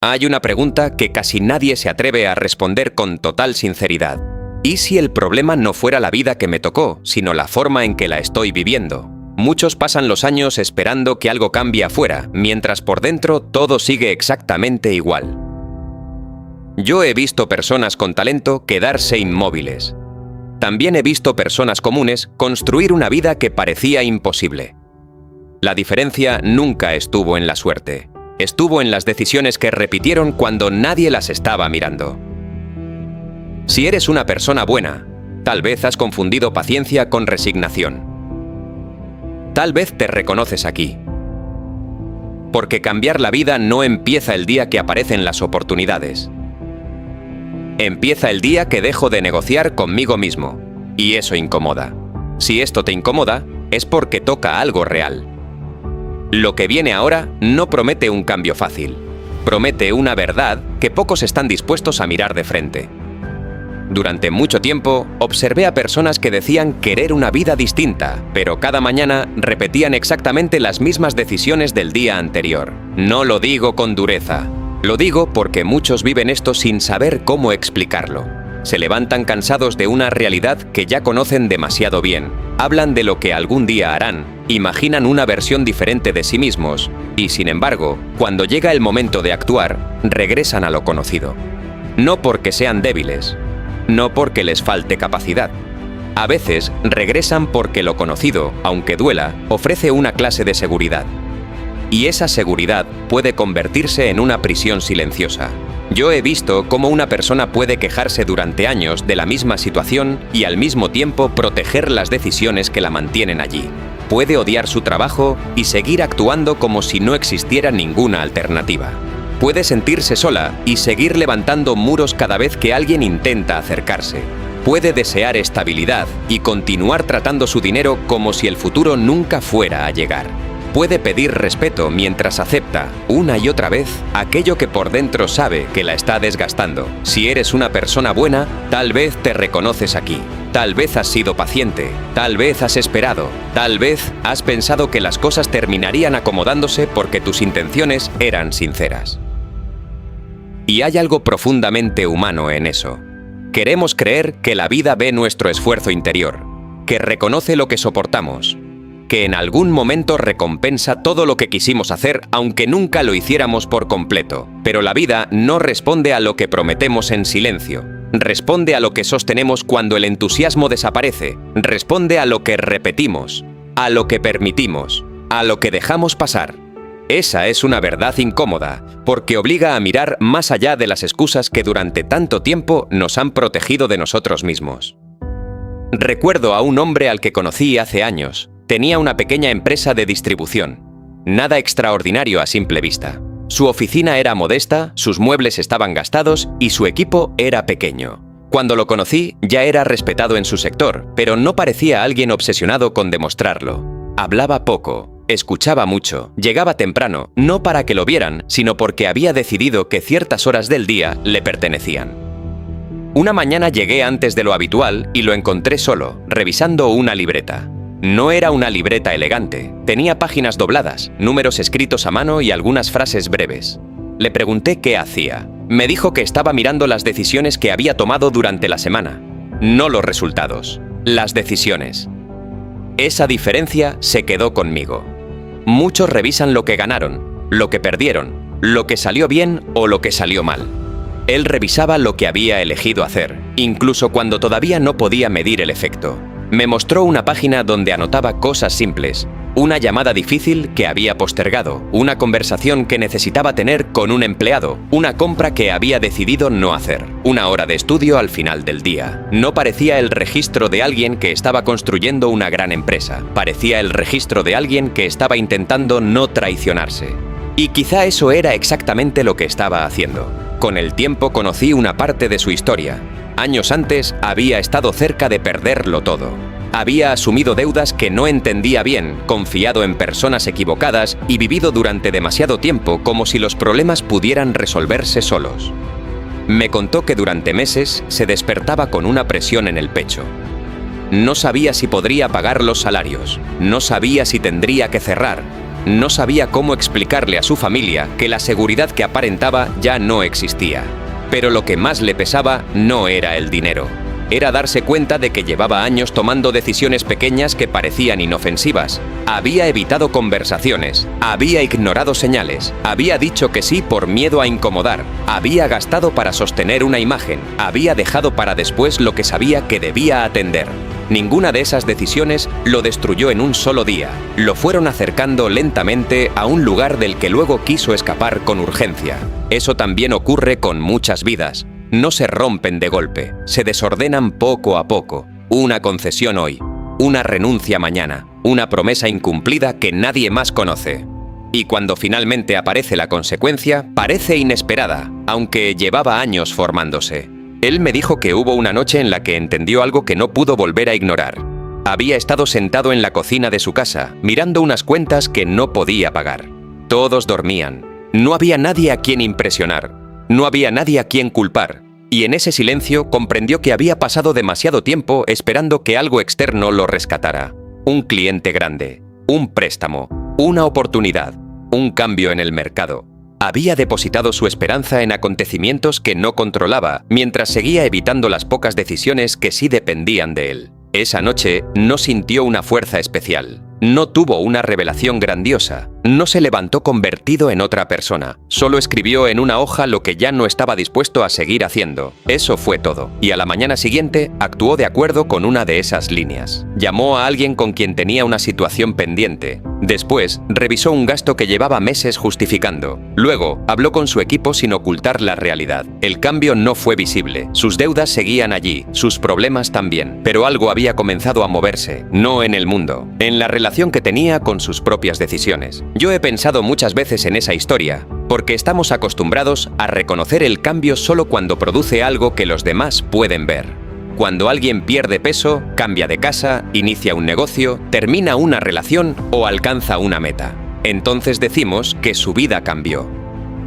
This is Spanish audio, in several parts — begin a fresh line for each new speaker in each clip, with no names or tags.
Hay una pregunta que casi nadie se atreve a responder con total sinceridad. ¿Y si el problema no fuera la vida que me tocó, sino la forma en que la estoy viviendo? Muchos pasan los años esperando que algo cambie afuera, mientras por dentro todo sigue exactamente igual. Yo he visto personas con talento quedarse inmóviles. También he visto personas comunes construir una vida que parecía imposible. La diferencia nunca estuvo en la suerte. Estuvo en las decisiones que repitieron cuando nadie las estaba mirando. Si eres una persona buena, tal vez has confundido paciencia con resignación. Tal vez te reconoces aquí. Porque cambiar la vida no empieza el día que aparecen las oportunidades. Empieza el día que dejo de negociar conmigo mismo. Y eso incomoda. Si esto te incomoda, es porque toca algo real. Lo que viene ahora no promete un cambio fácil. Promete una verdad que pocos están dispuestos a mirar de frente. Durante mucho tiempo, observé a personas que decían querer una vida distinta, pero cada mañana repetían exactamente las mismas decisiones del día anterior. No lo digo con dureza. Lo digo porque muchos viven esto sin saber cómo explicarlo. Se levantan cansados de una realidad que ya conocen demasiado bien. Hablan de lo que algún día harán, imaginan una versión diferente de sí mismos y, sin embargo, cuando llega el momento de actuar, regresan a lo conocido. No porque sean débiles, no porque les falte capacidad. A veces regresan porque lo conocido, aunque duela, ofrece una clase de seguridad. Y esa seguridad puede convertirse en una prisión silenciosa. Yo he visto cómo una persona puede quejarse durante años de la misma situación y al mismo tiempo proteger las decisiones que la mantienen allí. Puede odiar su trabajo y seguir actuando como si no existiera ninguna alternativa. Puede sentirse sola y seguir levantando muros cada vez que alguien intenta acercarse. Puede desear estabilidad y continuar tratando su dinero como si el futuro nunca fuera a llegar. Puede pedir respeto mientras acepta, una y otra vez, aquello que por dentro sabe que la está desgastando. Si eres una persona buena, tal vez te reconoces aquí. Tal vez has sido paciente, tal vez has esperado, tal vez has pensado que las cosas terminarían acomodándose porque tus intenciones eran sinceras. Y hay algo profundamente humano en eso. Queremos creer que la vida ve nuestro esfuerzo interior, que reconoce lo que soportamos, que en algún momento recompensa todo lo que quisimos hacer aunque nunca lo hiciéramos por completo. Pero la vida no responde a lo que prometemos en silencio. Responde a lo que sostenemos cuando el entusiasmo desaparece. Responde a lo que repetimos, a lo que permitimos, a lo que dejamos pasar. Esa es una verdad incómoda, porque obliga a mirar más allá de las excusas que durante tanto tiempo nos han protegido de nosotros mismos. Recuerdo a un hombre al que conocí hace años. Tenía una pequeña empresa de distribución. Nada extraordinario a simple vista. Su oficina era modesta, sus muebles estaban gastados y su equipo era pequeño. Cuando lo conocí, ya era respetado en su sector, pero no parecía alguien obsesionado con demostrarlo. Hablaba poco, escuchaba mucho, llegaba temprano, no para que lo vieran, sino porque había decidido que ciertas horas del día le pertenecían. Una mañana llegué antes de lo habitual y lo encontré solo, revisando una libreta. No era una libreta elegante, tenía páginas dobladas, números escritos a mano y algunas frases breves. Le pregunté qué hacía. Me dijo que estaba mirando las decisiones que había tomado durante la semana. No los resultados, las decisiones. Esa diferencia se quedó conmigo. Muchos revisan lo que ganaron, lo que perdieron, lo que salió bien o lo que salió mal. Él revisaba lo que había elegido hacer, incluso cuando todavía no podía medir el efecto. Me mostró una página donde anotaba cosas simples, una llamada difícil que había postergado, una conversación que necesitaba tener con un empleado, una compra que había decidido no hacer, una hora de estudio al final del día. No parecía el registro de alguien que estaba construyendo una gran empresa, parecía el registro de alguien que estaba intentando no traicionarse. Y quizá eso era exactamente lo que estaba haciendo. Con el tiempo conocí una parte de su historia. Años antes había estado cerca de perderlo todo. Había asumido deudas que no entendía bien, confiado en personas equivocadas y vivido durante demasiado tiempo como si los problemas pudieran resolverse solos. Me contó que durante meses se despertaba con una presión en el pecho. No sabía si podría pagar los salarios, no sabía si tendría que cerrar, No sabía cómo explicarle a su familia que la seguridad que aparentaba ya no existía. Pero lo que más le pesaba no era el dinero. Era darse cuenta de que llevaba años tomando decisiones pequeñas que parecían inofensivas. Había evitado conversaciones, había ignorado señales, había dicho que sí por miedo a incomodar, había gastado para sostener una imagen, había dejado para después lo que sabía que debía atender. Ninguna de esas decisiones lo destruyó en un solo día. Lo fueron acercando lentamente a un lugar del que luego quiso escapar con urgencia. Eso también ocurre con muchas vidas. No se rompen de golpe, se desordenan poco a poco. Una concesión hoy, una renuncia mañana, una promesa incumplida que nadie más conoce. Y cuando finalmente aparece la consecuencia, parece inesperada, aunque llevaba años formándose. Él me dijo que hubo una noche en la que entendió algo que no pudo volver a ignorar. Había estado sentado en la cocina de su casa, mirando unas cuentas que no podía pagar. Todos dormían. No había nadie a quien impresionar. No había nadie a quien culpar, y en ese silencio comprendió que había pasado demasiado tiempo esperando que algo externo lo rescatara. Un cliente grande, un préstamo, una oportunidad, un cambio en el mercado. Había depositado su esperanza en acontecimientos que no controlaba, mientras seguía evitando las pocas decisiones que sí dependían de él. Esa noche no sintió una fuerza especial. No tuvo una revelación grandiosa, no se levantó convertido en otra persona, solo escribió en una hoja lo que ya no estaba dispuesto a seguir haciendo. Eso fue todo, y a la mañana siguiente actuó de acuerdo con una de esas líneas. Llamó a alguien con quien tenía una situación pendiente. Después, revisó un gasto que llevaba meses justificando. Luego, habló con su equipo sin ocultar la realidad. El cambio no fue visible, sus deudas seguían allí, sus problemas también, pero algo había comenzado a moverse, no en el mundo, en la relación que tenía con sus propias decisiones. Yo he pensado muchas veces en esa historia, porque estamos acostumbrados a reconocer el cambio solo cuando produce algo que los demás pueden ver. Cuando alguien pierde peso, cambia de casa, inicia un negocio, termina una relación o alcanza una meta. Entonces decimos que su vida cambió.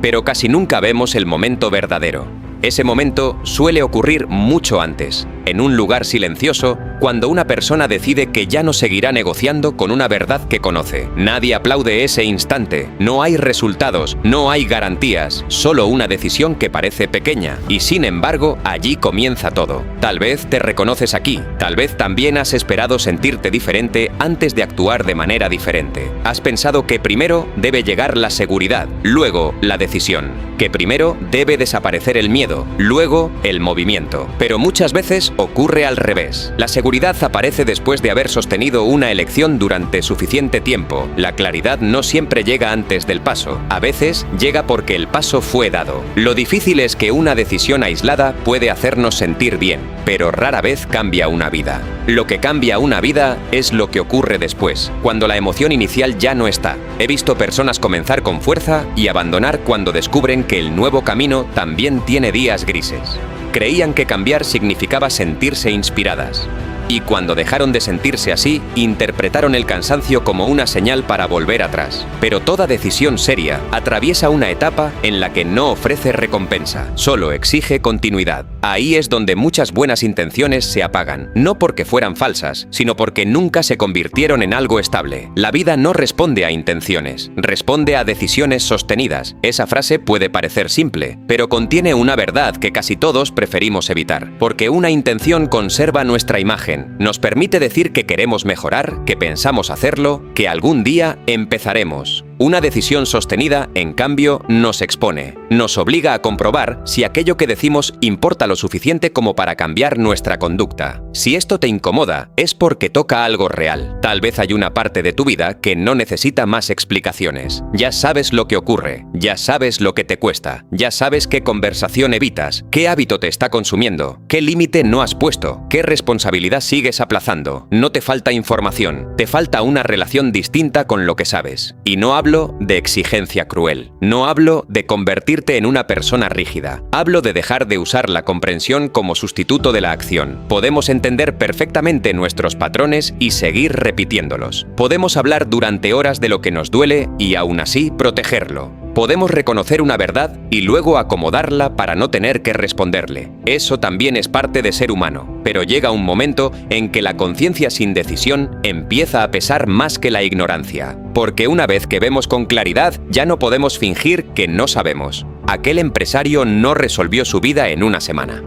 Pero casi nunca vemos el momento verdadero. Ese momento suele ocurrir mucho antes, en un lugar silencioso, cuando una persona decide que ya no seguirá negociando con una verdad que conoce. Nadie aplaude ese instante, no hay resultados, no hay garantías, solo una decisión que parece pequeña, y sin embargo, allí comienza todo. Tal vez te reconoces aquí, tal vez también has esperado sentirte diferente antes de actuar de manera diferente. Has pensado que primero debe llegar la seguridad, luego la decisión, que primero debe desaparecer el miedo, luego el movimiento. Pero muchas veces ocurre al revés. La seguridad aparece después de haber sostenido una elección durante suficiente tiempo. La claridad no siempre llega antes del paso. A veces llega porque el paso fue dado. Lo difícil es que una decisión aislada puede hacernos sentir bien, pero rara vez cambia una vida. Lo que cambia una vida es lo que ocurre después, cuando la emoción inicial ya no está. He visto personas comenzar con fuerza y abandonar cuando descubren que el nuevo camino también tiene días grises. Creían que cambiar significaba sentirse inspiradas. Y cuando dejaron de sentirse así, interpretaron el cansancio como una señal para volver atrás. Pero toda decisión seria atraviesa una etapa en la que no ofrece recompensa, solo exige continuidad. Ahí es donde muchas buenas intenciones se apagan, no porque fueran falsas, sino porque nunca se convirtieron en algo estable. La vida no responde a intenciones, responde a decisiones sostenidas. Esa frase puede parecer simple, pero contiene una verdad que casi todos preferimos evitar, porque una intención conserva nuestra imagen. Nos permite decir que queremos mejorar, que pensamos hacerlo, que algún día empezaremos. Una decisión sostenida, en cambio, nos expone, nos obliga a comprobar si aquello que decimos importa lo suficiente como para cambiar nuestra conducta. Si esto te incomoda, es porque toca algo real. Tal vez hay una parte de tu vida que no necesita más explicaciones. Ya sabes lo que ocurre, ya sabes lo que te cuesta, ya sabes qué conversación evitas, qué hábito te está consumiendo, qué límite no has puesto, qué responsabilidad sigues aplazando. No te falta información, te falta una relación distinta con lo que sabes. Y no hablo de exigencia cruel, no hablo de convertirte en una persona rígida, hablo de dejar de usar la comprensión como sustituto de la acción. Podemos entender perfectamente nuestros patrones y seguir repitiéndolos. Podemos hablar durante horas de lo que nos duele y aún así protegerlo. Podemos reconocer una verdad y luego acomodarla para no tener que responderle. Eso también es parte de ser humano, pero llega un momento en que la conciencia sin decisión empieza a pesar más que la ignorancia. Porque una vez que vemos con claridad, ya no podemos fingir que no sabemos. Aquel empresario no resolvió su vida en una semana.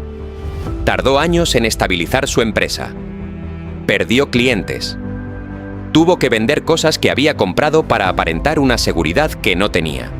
Tardó años en estabilizar su empresa. Perdió clientes. Tuvo que vender cosas que había comprado para aparentar una seguridad que no tenía.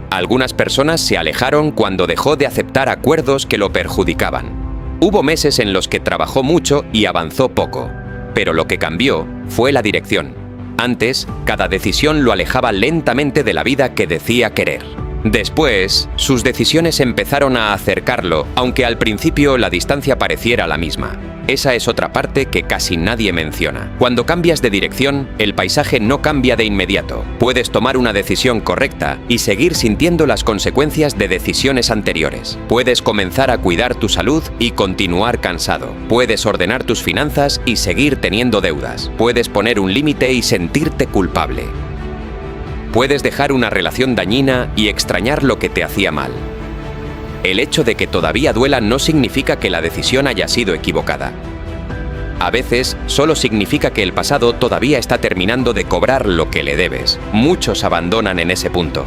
Algunas personas se alejaron cuando dejó de aceptar acuerdos que lo perjudicaban. Hubo meses en los que trabajó mucho y avanzó poco, pero lo que cambió fue la dirección. Antes, cada decisión lo alejaba lentamente de la vida que decía querer. Después, sus decisiones empezaron a acercarlo, aunque al principio la distancia pareciera la misma. Esa es otra parte que casi nadie menciona. Cuando cambias de dirección, el paisaje no cambia de inmediato. Puedes tomar una decisión correcta y seguir sintiendo las consecuencias de decisiones anteriores. Puedes comenzar a cuidar tu salud y continuar cansado. Puedes ordenar tus finanzas y seguir teniendo deudas. Puedes poner un límite y sentirte culpable. Puedes dejar una relación dañina y extrañar lo que te hacía mal. El hecho de que todavía duela no significa que la decisión haya sido equivocada. A veces, solo significa que el pasado todavía está terminando de cobrar lo que le debes. Muchos abandonan en ese punto.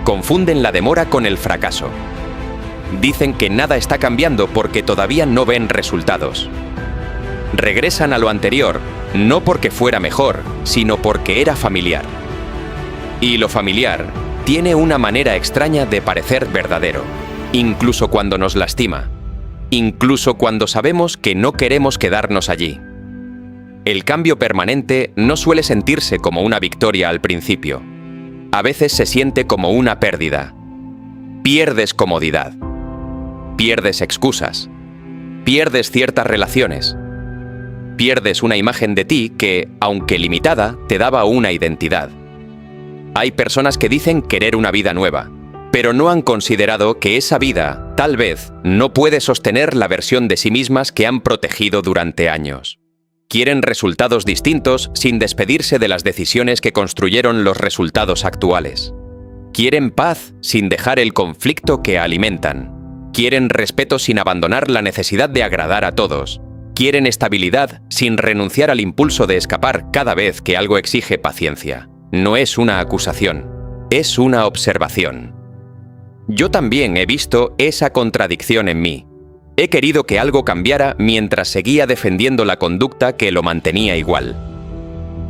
Confunden la demora con el fracaso. Dicen que nada está cambiando porque todavía no ven resultados. Regresan a lo anterior, no porque fuera mejor, sino porque era familiar. Y lo familiar tiene una manera extraña de parecer verdadero. Incluso cuando nos lastima, incluso cuando sabemos que no queremos quedarnos allí. El cambio permanente no suele sentirse como una victoria al principio. A veces se siente como una pérdida. Pierdes comodidad. Pierdes excusas. Pierdes ciertas relaciones. Pierdes una imagen de ti que, aunque limitada, te daba una identidad. Hay personas que dicen querer una vida nueva, pero no han considerado que esa vida, tal vez, no puede sostener la versión de sí mismas que han protegido durante años. Quieren resultados distintos sin despedirse de las decisiones que construyeron los resultados actuales. Quieren paz sin dejar el conflicto que alimentan. Quieren respeto sin abandonar la necesidad de agradar a todos. Quieren estabilidad sin renunciar al impulso de escapar cada vez que algo exige paciencia. No es una acusación, es una observación. Yo también he visto esa contradicción en mí. He querido que algo cambiara mientras seguía defendiendo la conducta que lo mantenía igual.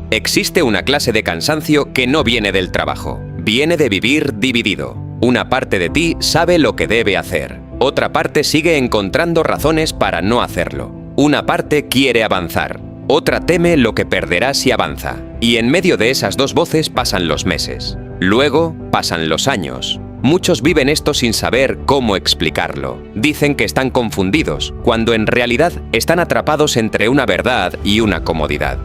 Existe una clase de cansancio que no viene del trabajo, viene de vivir dividido. Una parte de ti sabe lo que debe hacer, otra parte sigue encontrando razones para no hacerlo. Una parte quiere avanzar, otra teme lo que perderá si avanza. Y en medio de esas dos voces pasan los meses. Luego pasan los años. Muchos viven esto sin saber cómo explicarlo. Dicen que están confundidos, cuando en realidad están atrapados entre una verdad y una comodidad.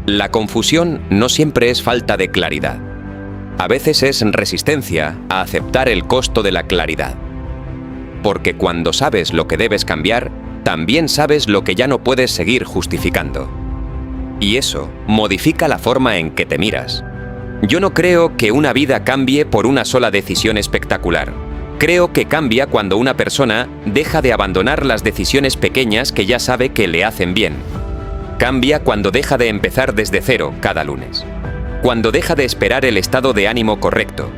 La confusión no siempre es falta de claridad. A veces es resistencia a aceptar el costo de la claridad. Porque cuando sabes lo que debes cambiar, también sabes lo que ya no puedes seguir justificando. Y eso modifica la forma en que te miras. Yo no creo que una vida cambie por una sola decisión espectacular. Creo que cambia cuando una persona deja de abandonar las decisiones pequeñas que ya sabe que le hacen bien. Cambia cuando deja de empezar desde cero cada lunes. Cuando deja de esperar el estado de ánimo correcto.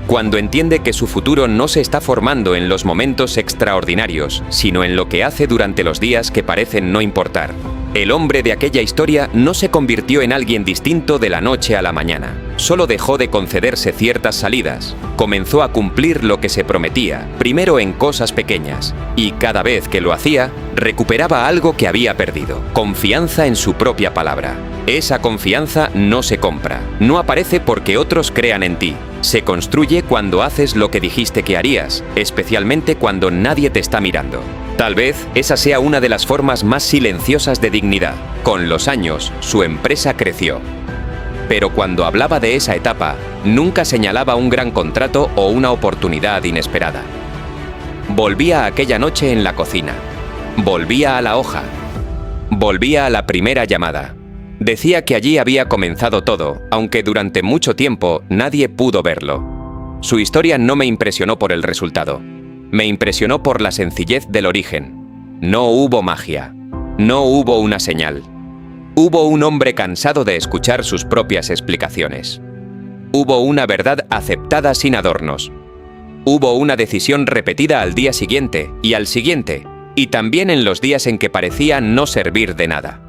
Cuando entiende que su futuro no se está formando en los momentos extraordinarios, sino en lo que hace durante los días que parecen no importar. El hombre de aquella historia no se convirtió en alguien distinto de la noche a la mañana. Solo dejó de concederse ciertas salidas. Comenzó a cumplir lo que se prometía, primero en cosas pequeñas, y cada vez que lo hacía, recuperaba algo que había perdido: confianza en su propia palabra. Esa confianza no se compra, no aparece porque otros crean en ti. Se construye cuando haces lo que dijiste que harías, especialmente cuando nadie te está mirando. Tal vez esa sea una de las formas más silenciosas de dignidad. Con los años, su empresa creció. Pero cuando hablaba de esa etapa, nunca señalaba un gran contrato o una oportunidad inesperada. Volvía a aquella noche en la cocina. Volvía a la hoja. Volvía a la primera llamada. Decía que allí había comenzado todo, aunque durante mucho tiempo nadie pudo verlo. Su historia no me impresionó por el resultado. Me impresionó por la sencillez del origen. No hubo magia. No hubo una señal. Hubo un hombre cansado de escuchar sus propias explicaciones. Hubo una verdad aceptada sin adornos. Hubo una decisión repetida al día siguiente y al siguiente, y también en los días en que parecía no servir de nada.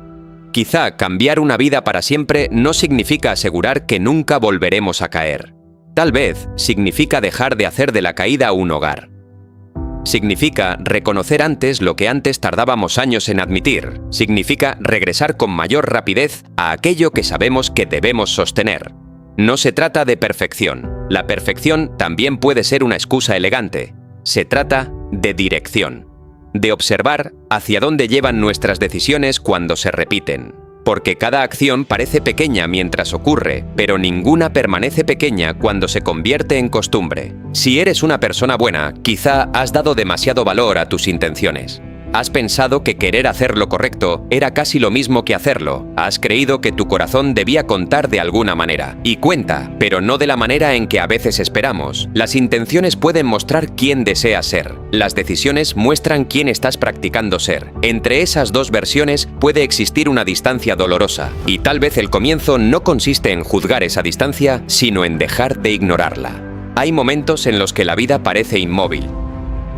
Quizá cambiar una vida para siempre no significa asegurar que nunca volveremos a caer. Tal vez significa dejar de hacer de la caída un hogar. Significa reconocer antes lo que antes tardábamos años en admitir. Significa regresar con mayor rapidez a aquello que sabemos que debemos sostener. No se trata de perfección. La perfección también puede ser una excusa elegante. Se trata de dirección. De observar hacia dónde llevan nuestras decisiones cuando se repiten. Porque cada acción parece pequeña mientras ocurre, pero ninguna permanece pequeña cuando se convierte en costumbre. Si eres una persona buena, quizá has dado demasiado valor a tus intenciones. Has pensado que querer hacer lo correcto era casi lo mismo que hacerlo. Has creído que tu corazón debía contar de alguna manera. Y cuenta, pero no de la manera en que a veces esperamos. Las intenciones pueden mostrar quién deseas ser. Las decisiones muestran quién estás practicando ser. Entre esas dos versiones puede existir una distancia dolorosa. Y tal vez el comienzo no consiste en juzgar esa distancia, sino en dejar de ignorarla. Hay momentos en los que la vida parece inmóvil.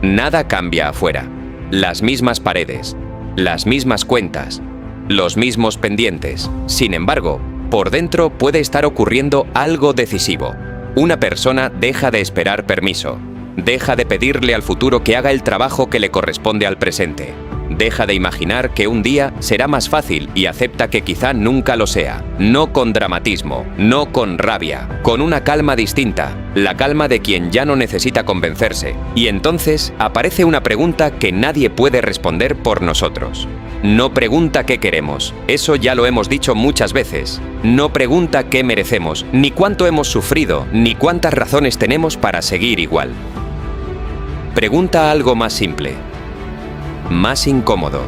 Nada cambia afuera. Las mismas paredes, las mismas cuentas, los mismos pendientes. Sin embargo, por dentro puede estar ocurriendo algo decisivo. Una persona deja de esperar permiso, deja de pedirle al futuro que haga el trabajo que le corresponde al presente. Deja de imaginar que un día será más fácil y acepta que quizá nunca lo sea. No con dramatismo, no con rabia, con una calma distinta, la calma de quien ya no necesita convencerse. Y entonces aparece una pregunta que nadie puede responder por nosotros. No pregunta qué queremos, eso ya lo hemos dicho muchas veces. No pregunta qué merecemos, ni cuánto hemos sufrido, ni cuántas razones tenemos para seguir igual. Pregunta algo más simple. Más incómodo.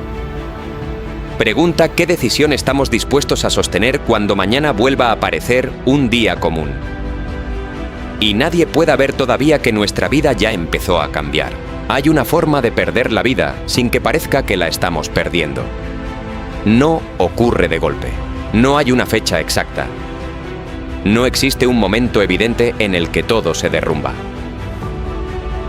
Pregunta qué decisión estamos dispuestos a sostener cuando mañana vuelva a aparecer un día común. Y nadie pueda ver todavía que nuestra vida ya empezó a cambiar. Hay una forma de perder la vida sin que parezca que la estamos perdiendo. No ocurre de golpe. No hay una fecha exacta. No existe un momento evidente en el que todo se derrumba.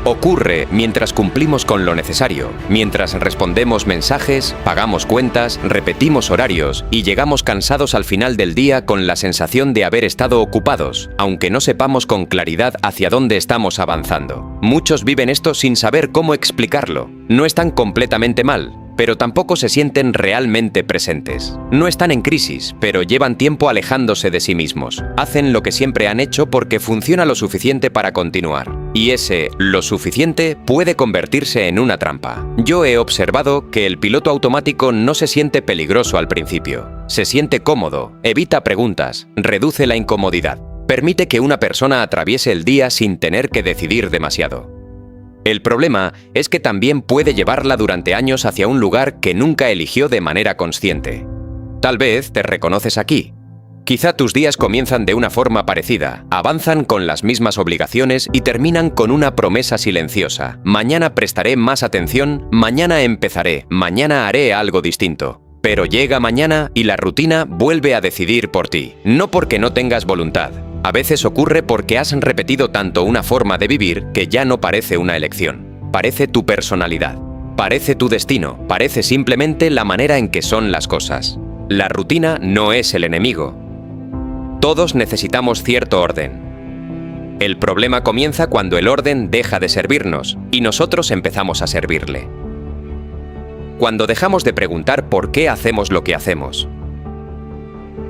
Ocurre mientras cumplimos con lo necesario, mientras respondemos mensajes, pagamos cuentas, repetimos horarios y llegamos cansados al final del día con la sensación de haber estado ocupados, aunque no sepamos con claridad hacia dónde estamos avanzando. Muchos viven esto sin saber cómo explicarlo. No están completamente mal, pero tampoco se sienten realmente presentes. No están en crisis, pero llevan tiempo alejándose de sí mismos. Hacen lo que siempre han hecho porque funciona lo suficiente para continuar. Y ese lo suficiente puede convertirse en una trampa. Yo he observado que el piloto automático no se siente peligroso al principio. Se siente cómodo, evita preguntas, reduce la incomodidad. Permite que una persona atraviese el día sin tener que decidir demasiado. El problema es que también puede llevarla durante años hacia un lugar que nunca eligió de manera consciente. Tal vez te reconoces aquí. Quizá tus días comienzan de una forma parecida, avanzan con las mismas obligaciones y terminan con una promesa silenciosa. Mañana prestaré más atención, mañana empezaré, mañana haré algo distinto. Pero llega mañana y la rutina vuelve a decidir por ti. No porque no tengas voluntad. A veces ocurre porque has repetido tanto una forma de vivir que ya no parece una elección. Parece tu personalidad. Parece tu destino. Parece simplemente la manera en que son las cosas. La rutina no es el enemigo. Todos necesitamos cierto orden. El problema comienza cuando el orden deja de servirnos y nosotros empezamos a servirle. Cuando dejamos de preguntar por qué hacemos lo que hacemos.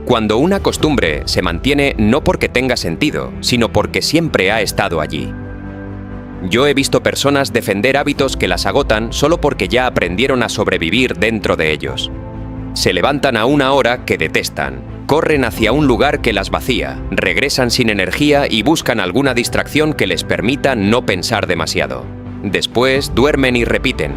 Cuando una costumbre se mantiene no porque tenga sentido, sino porque siempre ha estado allí. Yo he visto personas defender hábitos que las agotan solo porque ya aprendieron a sobrevivir dentro de ellos. Se levantan a una hora que detestan, corren hacia un lugar que las vacía, regresan sin energía y buscan alguna distracción que les permita no pensar demasiado. Después duermen y repiten.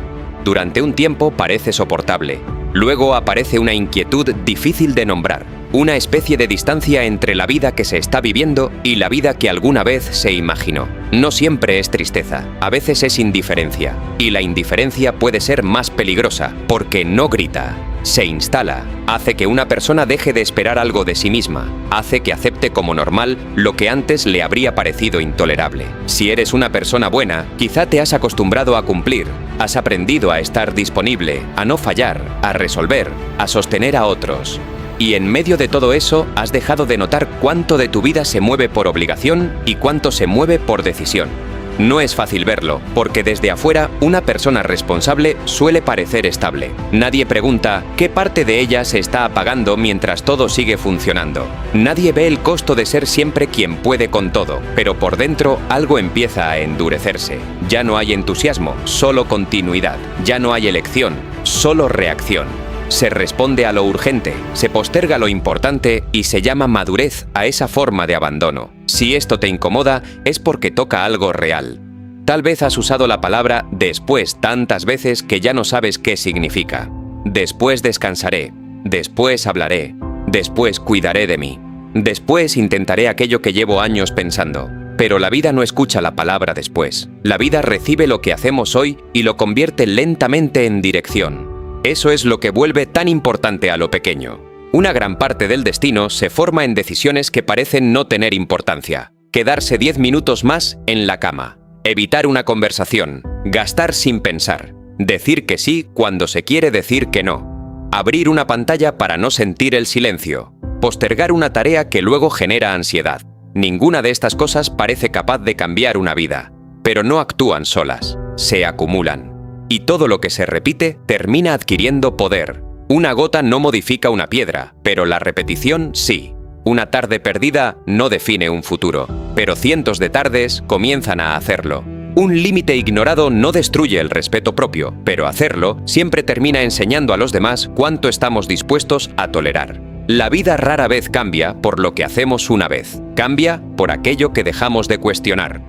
Durante un tiempo parece soportable. Luego aparece una inquietud difícil de nombrar. una especie de distancia entre la vida que se está viviendo y la vida que alguna vez se imaginó. No siempre es tristeza, a veces es indiferencia, y la indiferencia puede ser más peligrosa, porque no grita, se instala, hace que una persona deje de esperar algo de sí misma, hace que acepte como normal lo que antes le habría parecido intolerable. Si eres una persona buena, quizá te has acostumbrado a cumplir, has aprendido a estar disponible, a no fallar, a resolver, a sostener a otros. Y en medio de todo eso, has dejado de notar cuánto de tu vida se mueve por obligación y cuánto se mueve por decisión. No es fácil verlo, porque desde afuera una persona responsable suele parecer estable. Nadie pregunta qué parte de ella se está apagando mientras todo sigue funcionando. Nadie ve el costo de ser siempre quien puede con todo, pero por dentro algo empieza a endurecerse. Ya no hay entusiasmo, solo continuidad. Ya no hay elección, solo reacción. Se responde a lo urgente, se posterga lo importante y se llama madurez a esa forma de abandono. Si esto te incomoda, es porque toca algo real. Tal vez has usado la palabra después tantas veces que ya no sabes qué significa. Después descansaré, después hablaré, después cuidaré de mí, después intentaré aquello que llevo años pensando. Pero la vida no escucha la palabra después. La vida recibe lo que hacemos hoy y lo convierte lentamente en dirección. Eso es lo que vuelve tan importante a lo pequeño. Una gran parte del destino se forma en decisiones que parecen no tener importancia. Quedarse 10 minutos más en la cama. Evitar una conversación. Gastar sin pensar. Decir que sí cuando se quiere decir que no. Abrir una pantalla para no sentir el silencio. Postergar una tarea que luego genera ansiedad. Ninguna de estas cosas parece capaz de cambiar una vida. Pero no actúan solas. Se acumulan. Y todo lo que se repite termina adquiriendo poder. Una gota no modifica una piedra, pero la repetición sí. Una tarde perdida no define un futuro, pero cientos de tardes comienzan a hacerlo. Un límite ignorado no destruye el respeto propio, pero hacerlo siempre termina enseñando a los demás cuánto estamos dispuestos a tolerar. La vida rara vez cambia por lo que hacemos una vez, cambia por aquello que dejamos de cuestionar.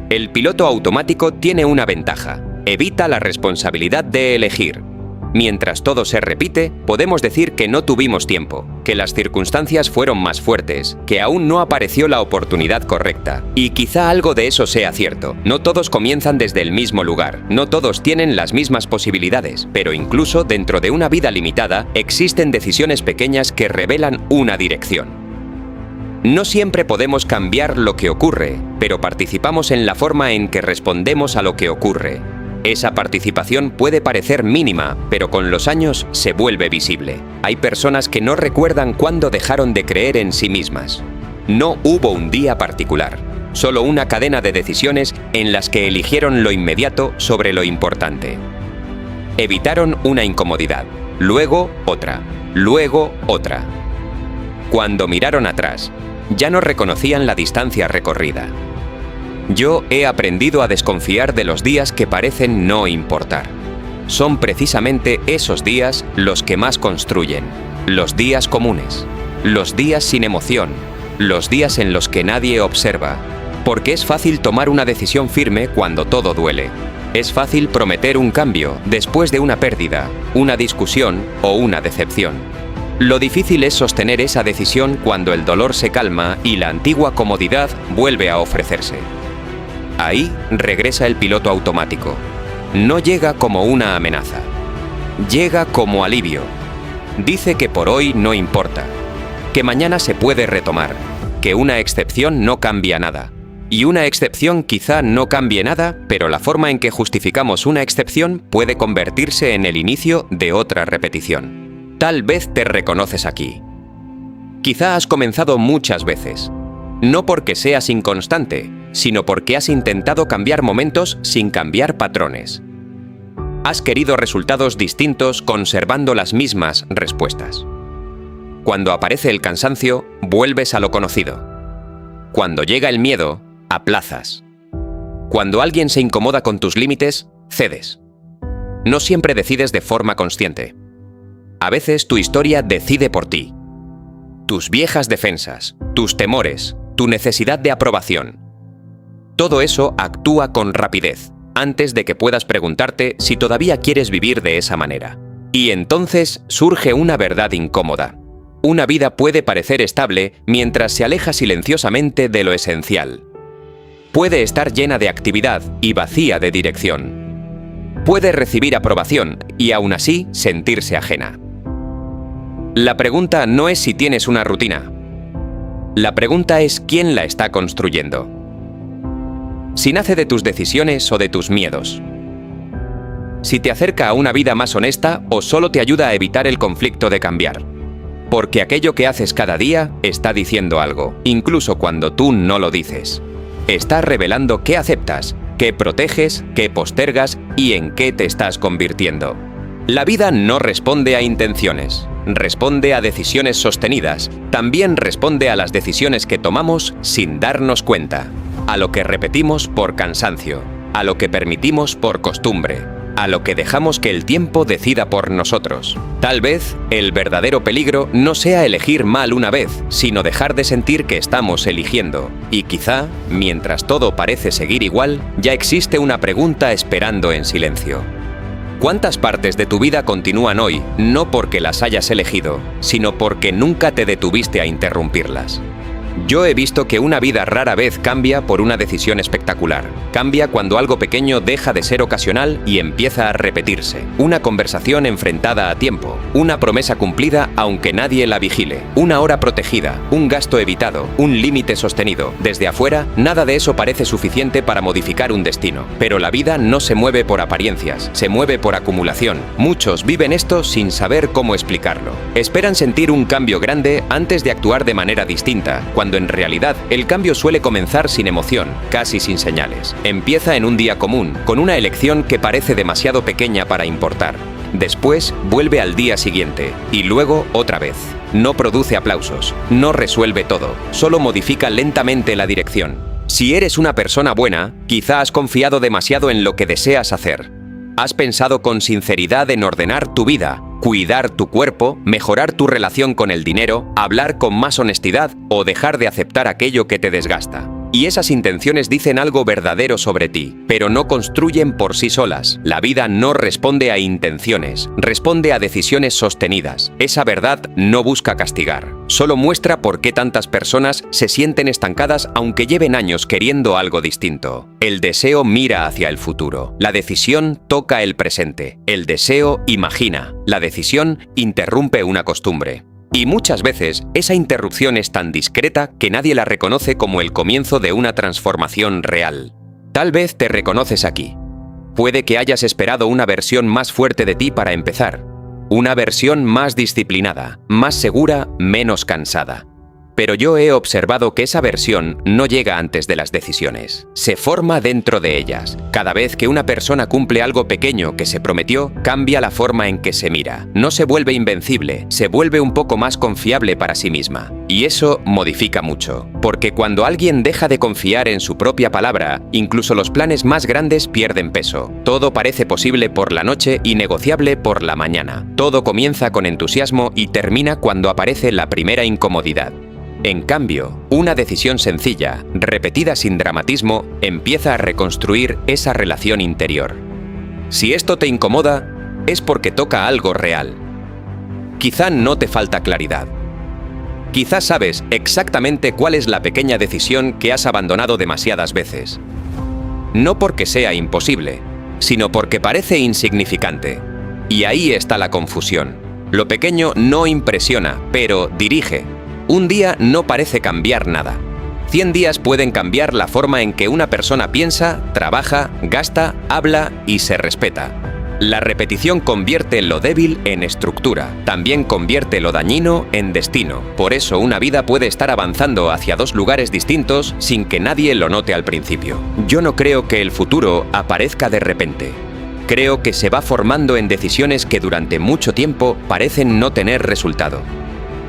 El piloto automático tiene una ventaja. Evita la responsabilidad de elegir. Mientras todo se repite, podemos decir que no tuvimos tiempo, que las circunstancias fueron más fuertes, que aún no apareció la oportunidad correcta. Y quizá algo de eso sea cierto. No todos comienzan desde el mismo lugar, no todos tienen las mismas posibilidades, pero incluso dentro de una vida limitada, existen decisiones pequeñas que revelan una dirección. No siempre podemos cambiar lo que ocurre, pero participamos en la forma en que respondemos a lo que ocurre. Esa participación puede parecer mínima, pero con los años se vuelve visible. Hay personas que no recuerdan cuándo dejaron de creer en sí mismas. No hubo un día particular, solo una cadena de decisiones en las que eligieron lo inmediato sobre lo importante. Evitaron una incomodidad, luego otra, luego otra. Cuando miraron atrás, ya no reconocían la distancia recorrida. Yo he aprendido a desconfiar de los días que parecen no importar. Son precisamente esos días los que más construyen. Los días comunes, los días sin emoción, los días en los que nadie observa. Porque es fácil tomar una decisión firme cuando todo duele. Es fácil prometer un cambio después de una pérdida, una discusión o una decepción. Lo difícil es sostener esa decisión cuando el dolor se calma y la antigua comodidad vuelve a ofrecerse. Ahí regresa el piloto automático. No llega como una amenaza. Llega como alivio. Dice que por hoy no importa, que mañana se puede retomar, que una excepción no cambia nada. Y una excepción quizá no cambie nada, pero la forma en que justificamos una excepción puede convertirse en el inicio de otra repetición. Tal vez te reconoces aquí. Quizá has comenzado muchas veces. No porque seas inconstante, sino porque has intentado cambiar momentos sin cambiar patrones. Has querido resultados distintos conservando las mismas respuestas. Cuando aparece el cansancio, vuelves a lo conocido. Cuando llega el miedo, aplazas. Cuando alguien se incomoda con tus límites, cedes. No siempre decides de forma consciente. A veces tu historia decide por ti. Tus viejas defensas, tus temores, tu necesidad de aprobación. Todo eso actúa con rapidez, antes de que puedas preguntarte si todavía quieres vivir de esa manera. Y entonces surge una verdad incómoda. Una vida puede parecer estable mientras se aleja silenciosamente de lo esencial. Puede estar llena de actividad y vacía de dirección. Puede recibir aprobación y aún así sentirse ajena. La pregunta no es si tienes una rutina. La pregunta es quién la está construyendo. Si nace de tus decisiones o de tus miedos. Si te acerca a una vida más honesta o solo te ayuda a evitar el conflicto de cambiar. Porque aquello que haces cada día está diciendo algo, incluso cuando tú no lo dices. Está revelando qué aceptas, qué proteges, qué postergas y en qué te estás convirtiendo. La vida no responde a intenciones, responde a decisiones sostenidas. También responde a las decisiones que tomamos sin darnos cuenta, a lo que repetimos por cansancio, a lo que permitimos por costumbre, a lo que dejamos que el tiempo decida por nosotros. Tal vez el verdadero peligro no sea elegir mal una vez, sino dejar de sentir que estamos eligiendo. Y quizá, mientras todo parece seguir igual, ya existe una pregunta esperando en silencio. ¿Cuántas partes de tu vida continúan hoy, no porque las hayas elegido, sino porque nunca te detuviste a interrumpirlas? Yo he visto que una vida rara vez cambia por una decisión espectacular. Cambia cuando algo pequeño deja de ser ocasional y empieza a repetirse. Una conversación enfrentada a tiempo. Una promesa cumplida aunque nadie la vigile. Una hora protegida. Un gasto evitado. Un límite sostenido. Desde afuera, nada de eso parece suficiente para modificar un destino. Pero la vida no se mueve por apariencias. Se mueve por acumulación. Muchos viven esto sin saber cómo explicarlo. Esperan sentir un cambio grande antes de actuar de manera distinta, cuando en realidad el cambio suele comenzar sin emoción, casi sin señales. Empieza en un día común, con una elección que parece demasiado pequeña para importar. Después vuelve al día siguiente, y luego otra vez. No produce aplausos, no resuelve todo, solo modifica lentamente la dirección. Si eres una persona buena, quizá has confiado demasiado en lo que deseas hacer. Has pensado con sinceridad en ordenar tu vida, cuidar tu cuerpo, mejorar tu relación con el dinero, hablar con más honestidad o dejar de aceptar aquello que te desgasta. Y esas intenciones dicen algo verdadero sobre ti, pero no construyen por sí solas. La vida no responde a intenciones, responde a decisiones sostenidas. Esa verdad no busca castigar, solo muestra por qué tantas personas se sienten estancadas aunque lleven años queriendo algo distinto. El deseo mira hacia el futuro, la decisión toca el presente, el deseo imagina, la decisión interrumpe una costumbre. Y muchas veces esa interrupción es tan discreta que nadie la reconoce como el comienzo de una transformación real. Tal vez te reconoces aquí. Puede que hayas esperado una versión más fuerte de ti para empezar. Una versión más disciplinada, más segura, menos cansada. Pero yo he observado que esa versión no llega antes de las decisiones. Se forma dentro de ellas. Cada vez que una persona cumple algo pequeño que se prometió, cambia la forma en que se mira. No se vuelve invencible, se vuelve un poco más confiable para sí misma. Y eso modifica mucho. Porque cuando alguien deja de confiar en su propia palabra, incluso los planes más grandes pierden peso. Todo parece posible por la noche y negociable por la mañana. Todo comienza con entusiasmo y termina cuando aparece la primera incomodidad. En cambio, una decisión sencilla, repetida sin dramatismo, empieza a reconstruir esa relación interior. Si esto te incomoda, es porque toca algo real. Quizá no te falta claridad. Quizá sabes exactamente cuál es la pequeña decisión que has abandonado demasiadas veces. No porque sea imposible, sino porque parece insignificante. Y ahí está la confusión. Lo pequeño no impresiona, pero dirige. Un día no parece cambiar nada. 100 días pueden cambiar la forma en que una persona piensa, trabaja, gasta, habla y se respeta. La repetición convierte lo débil en estructura. También convierte lo dañino en destino. Por eso una vida puede estar avanzando hacia dos lugares distintos sin que nadie lo note al principio. Yo no creo que el futuro aparezca de repente. Creo que se va formando en decisiones que durante mucho tiempo parecen no tener resultado.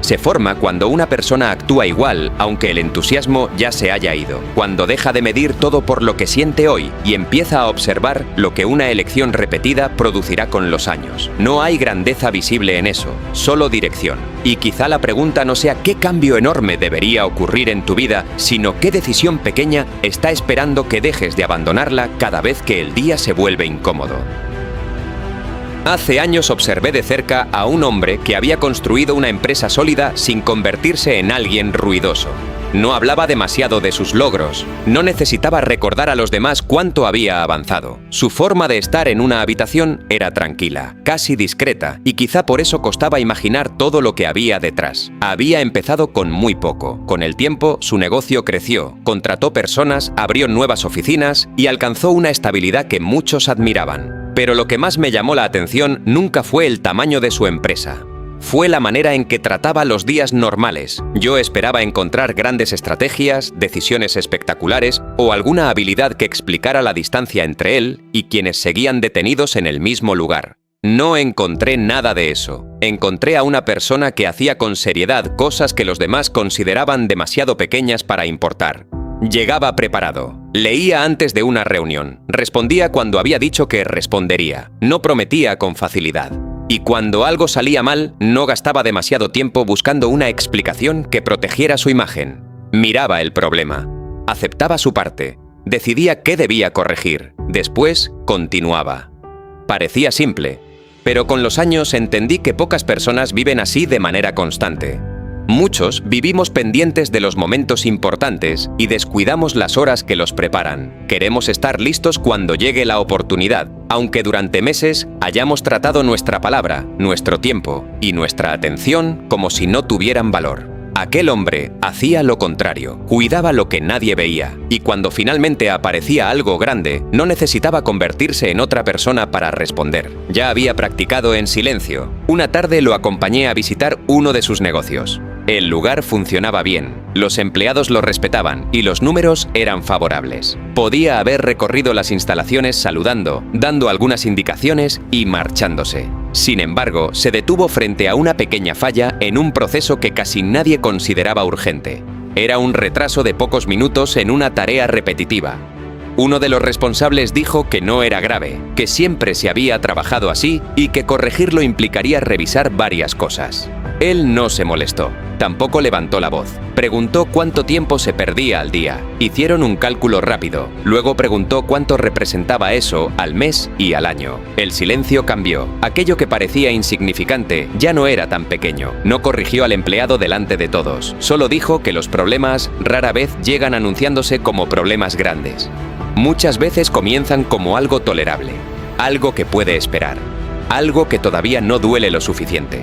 Se forma cuando una persona actúa igual, aunque el entusiasmo ya se haya ido. Cuando deja de medir todo por lo que siente hoy y empieza a observar lo que una elección repetida producirá con los años. No hay grandeza visible en eso, solo dirección. Y quizá la pregunta no sea qué cambio enorme debería ocurrir en tu vida, sino qué decisión pequeña está esperando que dejes de abandonarla cada vez que el día se vuelve incómodo. Hace años observé de cerca a un hombre que había construido una empresa sólida sin convertirse en alguien ruidoso. No hablaba demasiado de sus logros, no necesitaba recordar a los demás cuánto había avanzado. Su forma de estar en una habitación era tranquila, casi discreta, y quizá por eso costaba imaginar todo lo que había detrás. Había empezado con muy poco. Con el tiempo, su negocio creció, contrató personas, abrió nuevas oficinas y alcanzó una estabilidad que muchos admiraban. Pero lo que más me llamó la atención nunca fue el tamaño de su empresa. Fue la manera en que trataba los días normales. Yo esperaba encontrar grandes estrategias, decisiones espectaculares o alguna habilidad que explicara la distancia entre él y quienes seguían detenidos en el mismo lugar. No encontré nada de eso. Encontré a una persona que hacía con seriedad cosas que los demás consideraban demasiado pequeñas para importar. Llegaba preparado. Leía antes de una reunión. Respondía cuando había dicho que respondería. No prometía con facilidad. Y cuando algo salía mal, no gastaba demasiado tiempo buscando una explicación que protegiera su imagen. Miraba el problema, aceptaba su parte, decidía qué debía corregir, después continuaba. Parecía simple, pero con los años entendí que pocas personas viven así de manera constante. Muchos vivimos pendientes de los momentos importantes y descuidamos las horas que los preparan. Queremos estar listos cuando llegue la oportunidad, aunque durante meses hayamos tratado nuestra palabra, nuestro tiempo y nuestra atención como si no tuvieran valor. Aquel hombre hacía lo contrario, cuidaba lo que nadie veía, y cuando finalmente aparecía algo grande, no necesitaba convertirse en otra persona para responder. Ya había practicado en silencio. Una tarde lo acompañé a visitar uno de sus negocios. El lugar funcionaba bien, los empleados lo respetaban y los números eran favorables. Podía haber recorrido las instalaciones saludando, dando algunas indicaciones y marchándose. Sin embargo, se detuvo frente a una pequeña falla en un proceso que casi nadie consideraba urgente. Era un retraso de pocos minutos en una tarea repetitiva. Uno de los responsables dijo que no era grave, que siempre se había trabajado así y que corregirlo implicaría revisar varias cosas. Él no se molestó, tampoco levantó la voz. Preguntó cuánto tiempo se perdía al día. Hicieron un cálculo rápido. Luego preguntó cuánto representaba eso al mes y al año. El silencio cambió. Aquello que parecía insignificante ya no era tan pequeño. No corrigió al empleado delante de todos. Solo dijo que los problemas rara vez llegan anunciándose como problemas grandes. Muchas veces comienzan como algo tolerable, algo que puede esperar, algo que todavía no duele lo suficiente.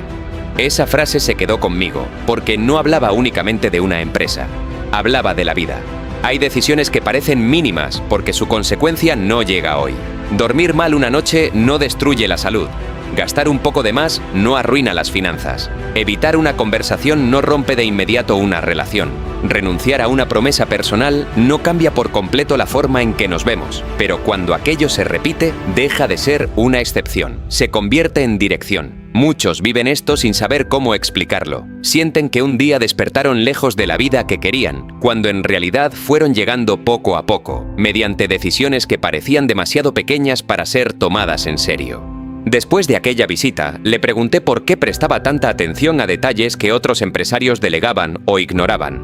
Esa frase se quedó conmigo, porque no hablaba únicamente de una empresa, hablaba de la vida. Hay decisiones que parecen mínimas porque su consecuencia no llega hoy. Dormir mal una noche no destruye la salud. Gastar un poco de más no arruina las finanzas. Evitar una conversación no rompe de inmediato una relación. Renunciar a una promesa personal no cambia por completo la forma en que nos vemos, pero cuando aquello se repite, deja de ser una excepción. Se convierte en dirección. Muchos viven esto sin saber cómo explicarlo. Sienten que un día despertaron lejos de la vida que querían, cuando en realidad fueron llegando poco a poco, mediante decisiones que parecían demasiado pequeñas para ser tomadas en serio. Después de aquella visita, le pregunté por qué prestaba tanta atención a detalles que otros empresarios delegaban o ignoraban.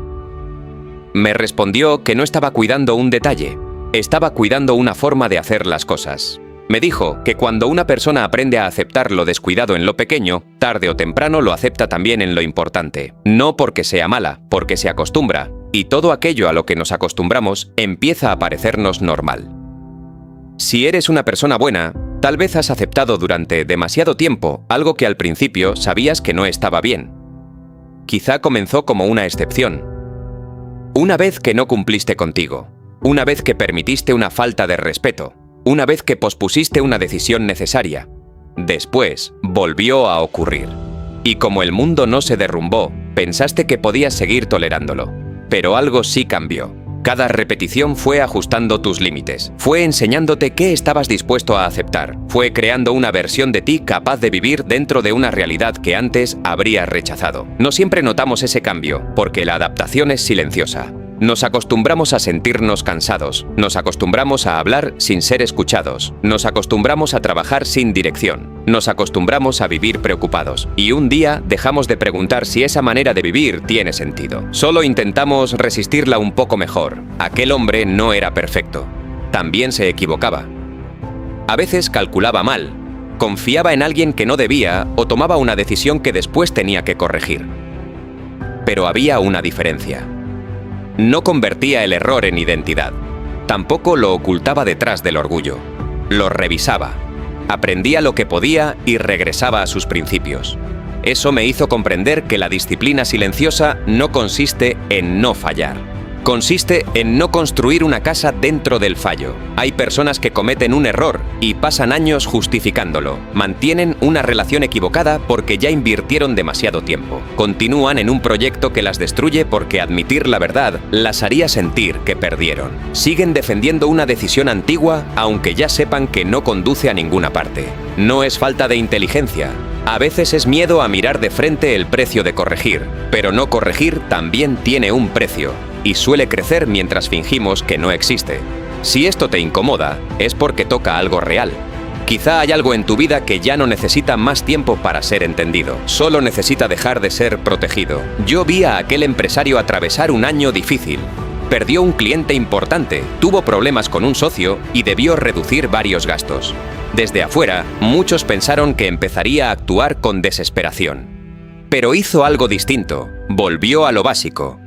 Me respondió que no estaba cuidando un detalle, estaba cuidando una forma de hacer las cosas. Me dijo que cuando una persona aprende a aceptar lo descuidado en lo pequeño, tarde o temprano lo acepta también en lo importante. No porque sea mala, porque se acostumbra, y todo aquello a lo que nos acostumbramos empieza a parecernos normal. Si eres una persona buena, tal vez has aceptado durante demasiado tiempo algo que al principio sabías que no estaba bien. Quizá comenzó como una excepción. Una vez que no cumpliste contigo, una vez que permitiste una falta de respeto, una vez que pospusiste una decisión necesaria. Después, volvió a ocurrir. Y como el mundo no se derrumbó, pensaste que podías seguir tolerándolo. Pero algo sí cambió. Cada repetición fue ajustando tus límites, fue enseñándote qué estabas dispuesto a aceptar, fue creando una versión de ti capaz de vivir dentro de una realidad que antes habrías rechazado. No siempre notamos ese cambio, porque la adaptación es silenciosa. Nos acostumbramos a sentirnos cansados, nos acostumbramos a hablar sin ser escuchados, nos acostumbramos a trabajar sin dirección, nos acostumbramos a vivir preocupados y un día dejamos de preguntar si esa manera de vivir tiene sentido. Solo intentamos resistirla un poco mejor. Aquel hombre no era perfecto. También se equivocaba. A veces calculaba mal, confiaba en alguien que no debía o tomaba una decisión que después tenía que corregir. Pero había una diferencia. No convertía el error en identidad. Tampoco lo ocultaba detrás del orgullo. Lo revisaba. Aprendía lo que podía y regresaba a sus principios. Eso me hizo comprender que la disciplina silenciosa no consiste en no fallar. Consiste en no construir una casa dentro del fallo. Hay personas que cometen un error y pasan años justificándolo. Mantienen una relación equivocada porque ya invirtieron demasiado tiempo. Continúan en un proyecto que las destruye porque admitir la verdad las haría sentir que perdieron. Siguen defendiendo una decisión antigua aunque ya sepan que no conduce a ninguna parte. No es falta de inteligencia. A veces es miedo a mirar de frente el precio de corregir, pero no corregir también tiene un precio, y suele crecer mientras fingimos que no existe. Si esto te incomoda, es porque toca algo real. Quizá hay algo en tu vida que ya no necesita más tiempo para ser entendido, solo necesita dejar de ser protegido. Yo vi a aquel empresario atravesar un año difícil. Perdió un cliente importante, tuvo problemas con un socio y debió reducir varios gastos. Desde afuera, muchos pensaron que empezaría a actuar con desesperación. Pero hizo algo distinto, volvió a lo básico.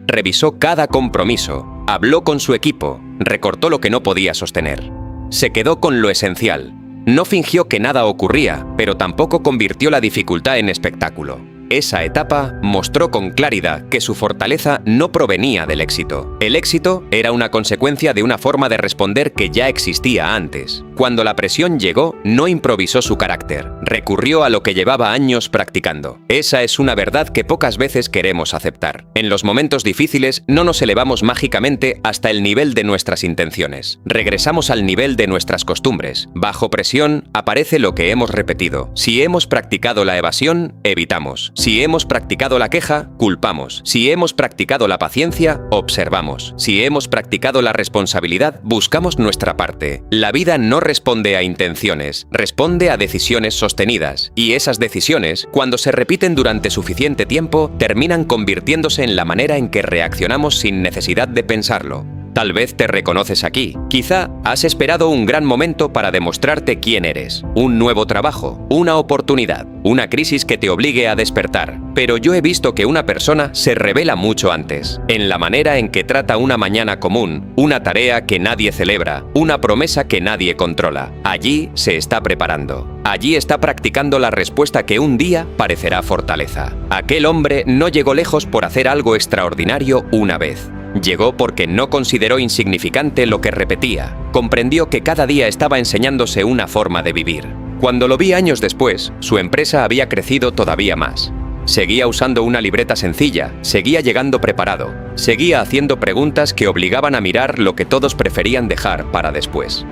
Revisó cada compromiso, habló con su equipo, recortó lo que no podía sostener. Se quedó con lo esencial. No fingió que nada ocurría, pero tampoco convirtió la dificultad en espectáculo. Esa etapa mostró con claridad que su fortaleza no provenía del éxito. El éxito era una consecuencia de una forma de responder que ya existía antes. Cuando la presión llegó, no improvisó su carácter, recurrió a lo que llevaba años practicando. Esa es una verdad que pocas veces queremos aceptar. En los momentos difíciles no nos elevamos mágicamente hasta el nivel de nuestras intenciones. Regresamos al nivel de nuestras costumbres. Bajo presión aparece lo que hemos repetido. Si hemos practicado la evasión, evitamos. Si hemos practicado la queja, culpamos. Si hemos practicado la paciencia, observamos. Si hemos practicado la responsabilidad, buscamos nuestra parte. La vida no responde a intenciones, responde a decisiones sostenidas. Y esas decisiones, cuando se repiten durante suficiente tiempo, terminan convirtiéndose en la manera en que reaccionamos sin necesidad de pensarlo. Tal vez te reconoces aquí. Quizá has esperado un gran momento para demostrarte quién eres. Un nuevo trabajo, una oportunidad, una crisis que te obligue a despertar. Pero yo he visto que una persona se revela mucho antes, en la manera en que trata una mañana común, una tarea que nadie celebra, una promesa que nadie controla. Allí se está preparando. Allí está practicando la respuesta que un día parecerá fortaleza. Aquel hombre no llegó lejos por hacer algo extraordinario una vez. Llegó porque no consideró insignificante lo que repetía. Comprendió que cada día estaba enseñándose una forma de vivir. Cuando lo vi años después, su empresa había crecido todavía más. Seguía usando una libreta sencilla, seguía llegando preparado, seguía haciendo preguntas que obligaban a mirar lo que todos preferían dejar para después.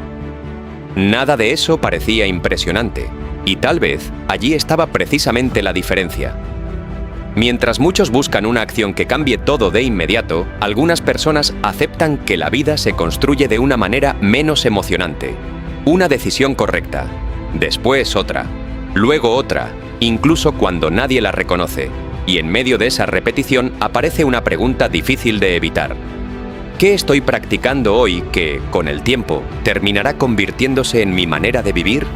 Nada de eso parecía impresionante, y tal vez allí estaba precisamente la diferencia. Mientras muchos buscan una acción que cambie todo de inmediato, algunas personas aceptan que la vida se construye de una manera menos emocionante. Una decisión correcta, después otra, luego otra, incluso cuando nadie la reconoce. Y en medio de esa repetición aparece una pregunta difícil de evitar. ¿Qué estoy practicando hoy que, con el tiempo, terminará convirtiéndose en mi manera de vivir?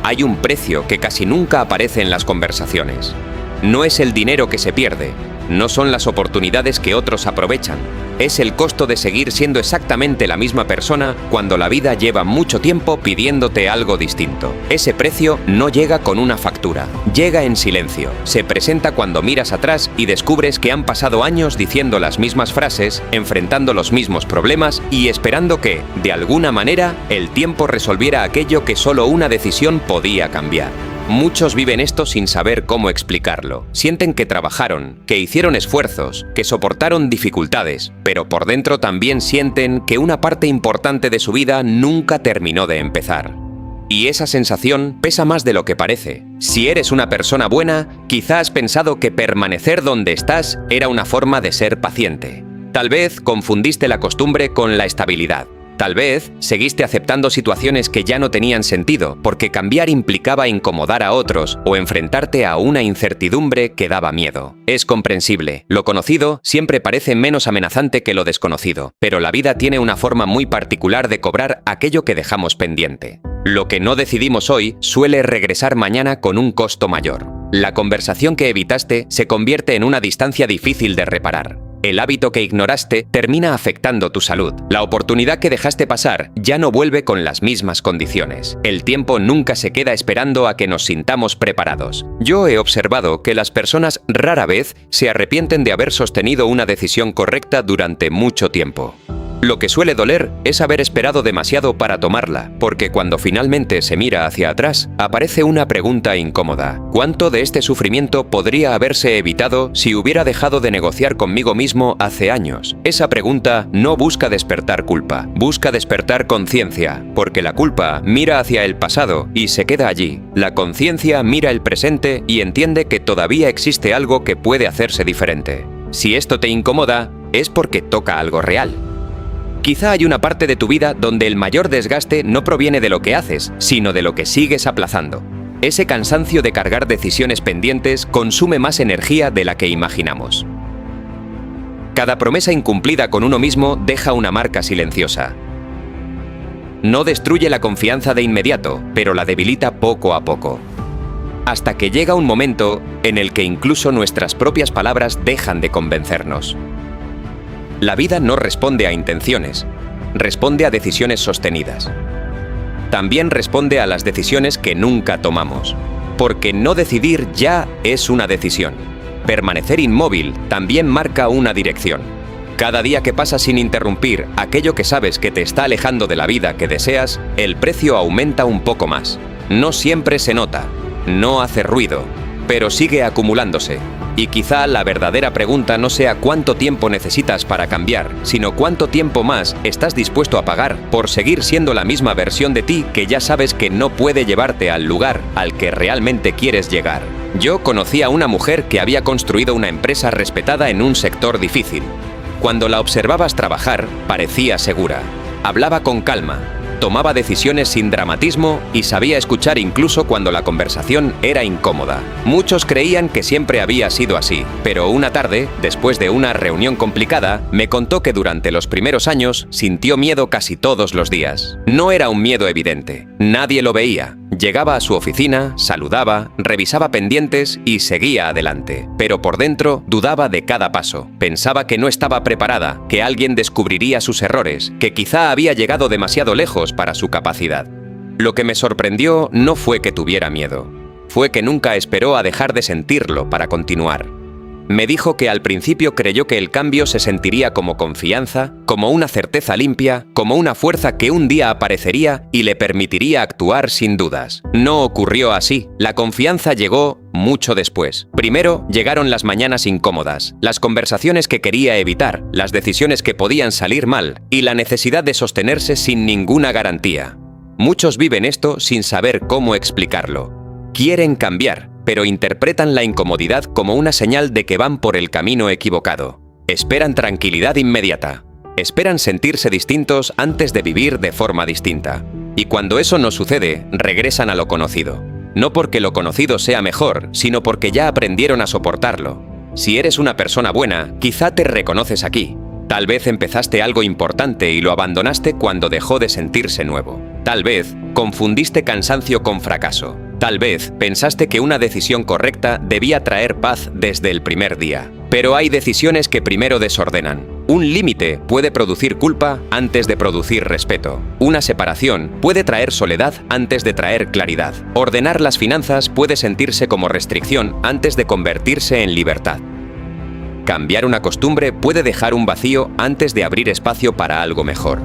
Hay un precio que casi nunca aparece en las conversaciones. No es el dinero que se pierde, no son las oportunidades que otros aprovechan. Es el costo de seguir siendo exactamente la misma persona cuando la vida lleva mucho tiempo pidiéndote algo distinto. Ese precio no llega con una factura, llega en silencio. Se presenta cuando miras atrás y descubres que han pasado años diciendo las mismas frases, enfrentando los mismos problemas y esperando que, de alguna manera, el tiempo resolviera aquello que solo una decisión podía cambiar. Muchos viven esto sin saber cómo explicarlo. Sienten que trabajaron, que hicieron esfuerzos, que soportaron dificultades, pero por dentro también sienten que una parte importante de su vida nunca terminó de empezar. Y esa sensación pesa más de lo que parece. Si eres una persona buena, quizá has pensado que permanecer donde estás era una forma de ser paciente. Tal vez confundiste la costumbre con la estabilidad. Tal vez seguiste aceptando situaciones que ya no tenían sentido, porque cambiar implicaba incomodar a otros o enfrentarte a una incertidumbre que daba miedo. Es comprensible. Lo conocido siempre parece menos amenazante que lo desconocido, pero la vida tiene una forma muy particular de cobrar aquello que dejamos pendiente. Lo que no decidimos hoy suele regresar mañana con un costo mayor. La conversación que evitaste se convierte en una distancia difícil de reparar. El hábito que ignoraste termina afectando tu salud. La oportunidad que dejaste pasar ya no vuelve con las mismas condiciones. El tiempo nunca se queda esperando a que nos sintamos preparados. Yo he observado que las personas rara vez se arrepienten de haber sostenido una decisión correcta durante mucho tiempo. Lo que suele doler es haber esperado demasiado para tomarla, porque cuando finalmente se mira hacia atrás, aparece una pregunta incómoda. ¿Cuánto de este sufrimiento podría haberse evitado si hubiera dejado de negociar conmigo mismo hace años? Esa pregunta no busca despertar culpa, busca despertar conciencia, porque la culpa mira hacia el pasado y se queda allí. La conciencia mira el presente y entiende que todavía existe algo que puede hacerse diferente. Si esto te incomoda, es porque toca algo real. Quizá hay una parte de tu vida donde el mayor desgaste no proviene de lo que haces, sino de lo que sigues aplazando. Ese cansancio de cargar decisiones pendientes consume más energía de la que imaginamos. Cada promesa incumplida con uno mismo deja una marca silenciosa. No destruye la confianza de inmediato, pero la debilita poco a poco. Hasta que llega un momento en el que incluso nuestras propias palabras dejan de convencernos. La vida no responde a intenciones, responde a decisiones sostenidas. También responde a las decisiones que nunca tomamos, porque no decidir ya es una decisión. Permanecer inmóvil también marca una dirección. Cada día que pasa sin interrumpir aquello que sabes que te está alejando de la vida que deseas, el precio aumenta un poco más. No siempre se nota, no hace ruido, pero sigue acumulándose. Y quizá la verdadera pregunta no sea cuánto tiempo necesitas para cambiar, sino cuánto tiempo más estás dispuesto a pagar por seguir siendo la misma versión de ti que ya sabes que no puede llevarte al lugar al que realmente quieres llegar. Yo conocí a una mujer que había construido una empresa respetada en un sector difícil. Cuando la observabas trabajar, parecía segura. Hablaba con calma. Tomaba decisiones sin dramatismo y sabía escuchar incluso cuando la conversación era incómoda. Muchos creían que siempre había sido así, pero una tarde, después de una reunión complicada, me contó que durante los primeros años sintió miedo casi todos los días. No era un miedo evidente, nadie lo veía. Llegaba a su oficina, saludaba, revisaba pendientes y seguía adelante. Pero por dentro dudaba de cada paso. Pensaba que no estaba preparada, que alguien descubriría sus errores, que quizá había llegado demasiado lejos para su capacidad. Lo que me sorprendió no fue que tuviera miedo. Fue que nunca esperó a dejar de sentirlo para continuar. Me dijo que al principio creyó que el cambio se sentiría como confianza, como una certeza limpia, como una fuerza que un día aparecería y le permitiría actuar sin dudas. No ocurrió así. La confianza llegó mucho después. Primero llegaron las mañanas incómodas, las conversaciones que quería evitar, las decisiones que podían salir mal y la necesidad de sostenerse sin ninguna garantía. Muchos viven esto sin saber cómo explicarlo. Quieren cambiar, pero interpretan la incomodidad como una señal de que van por el camino equivocado. Esperan tranquilidad inmediata. Esperan sentirse distintos antes de vivir de forma distinta. Y cuando eso no sucede, regresan a lo conocido. No porque lo conocido sea mejor, sino porque ya aprendieron a soportarlo. Si eres una persona buena, quizá te reconoces aquí. Tal vez empezaste algo importante y lo abandonaste cuando dejó de sentirse nuevo. Tal vez confundiste cansancio con fracaso. Tal vez pensaste que una decisión correcta debía traer paz desde el primer día. Pero hay decisiones que primero desordenan. Un límite puede producir culpa antes de producir respeto. Una separación puede traer soledad antes de traer claridad. Ordenar las finanzas puede sentirse como restricción antes de convertirse en libertad. Cambiar una costumbre puede dejar un vacío antes de abrir espacio para algo mejor.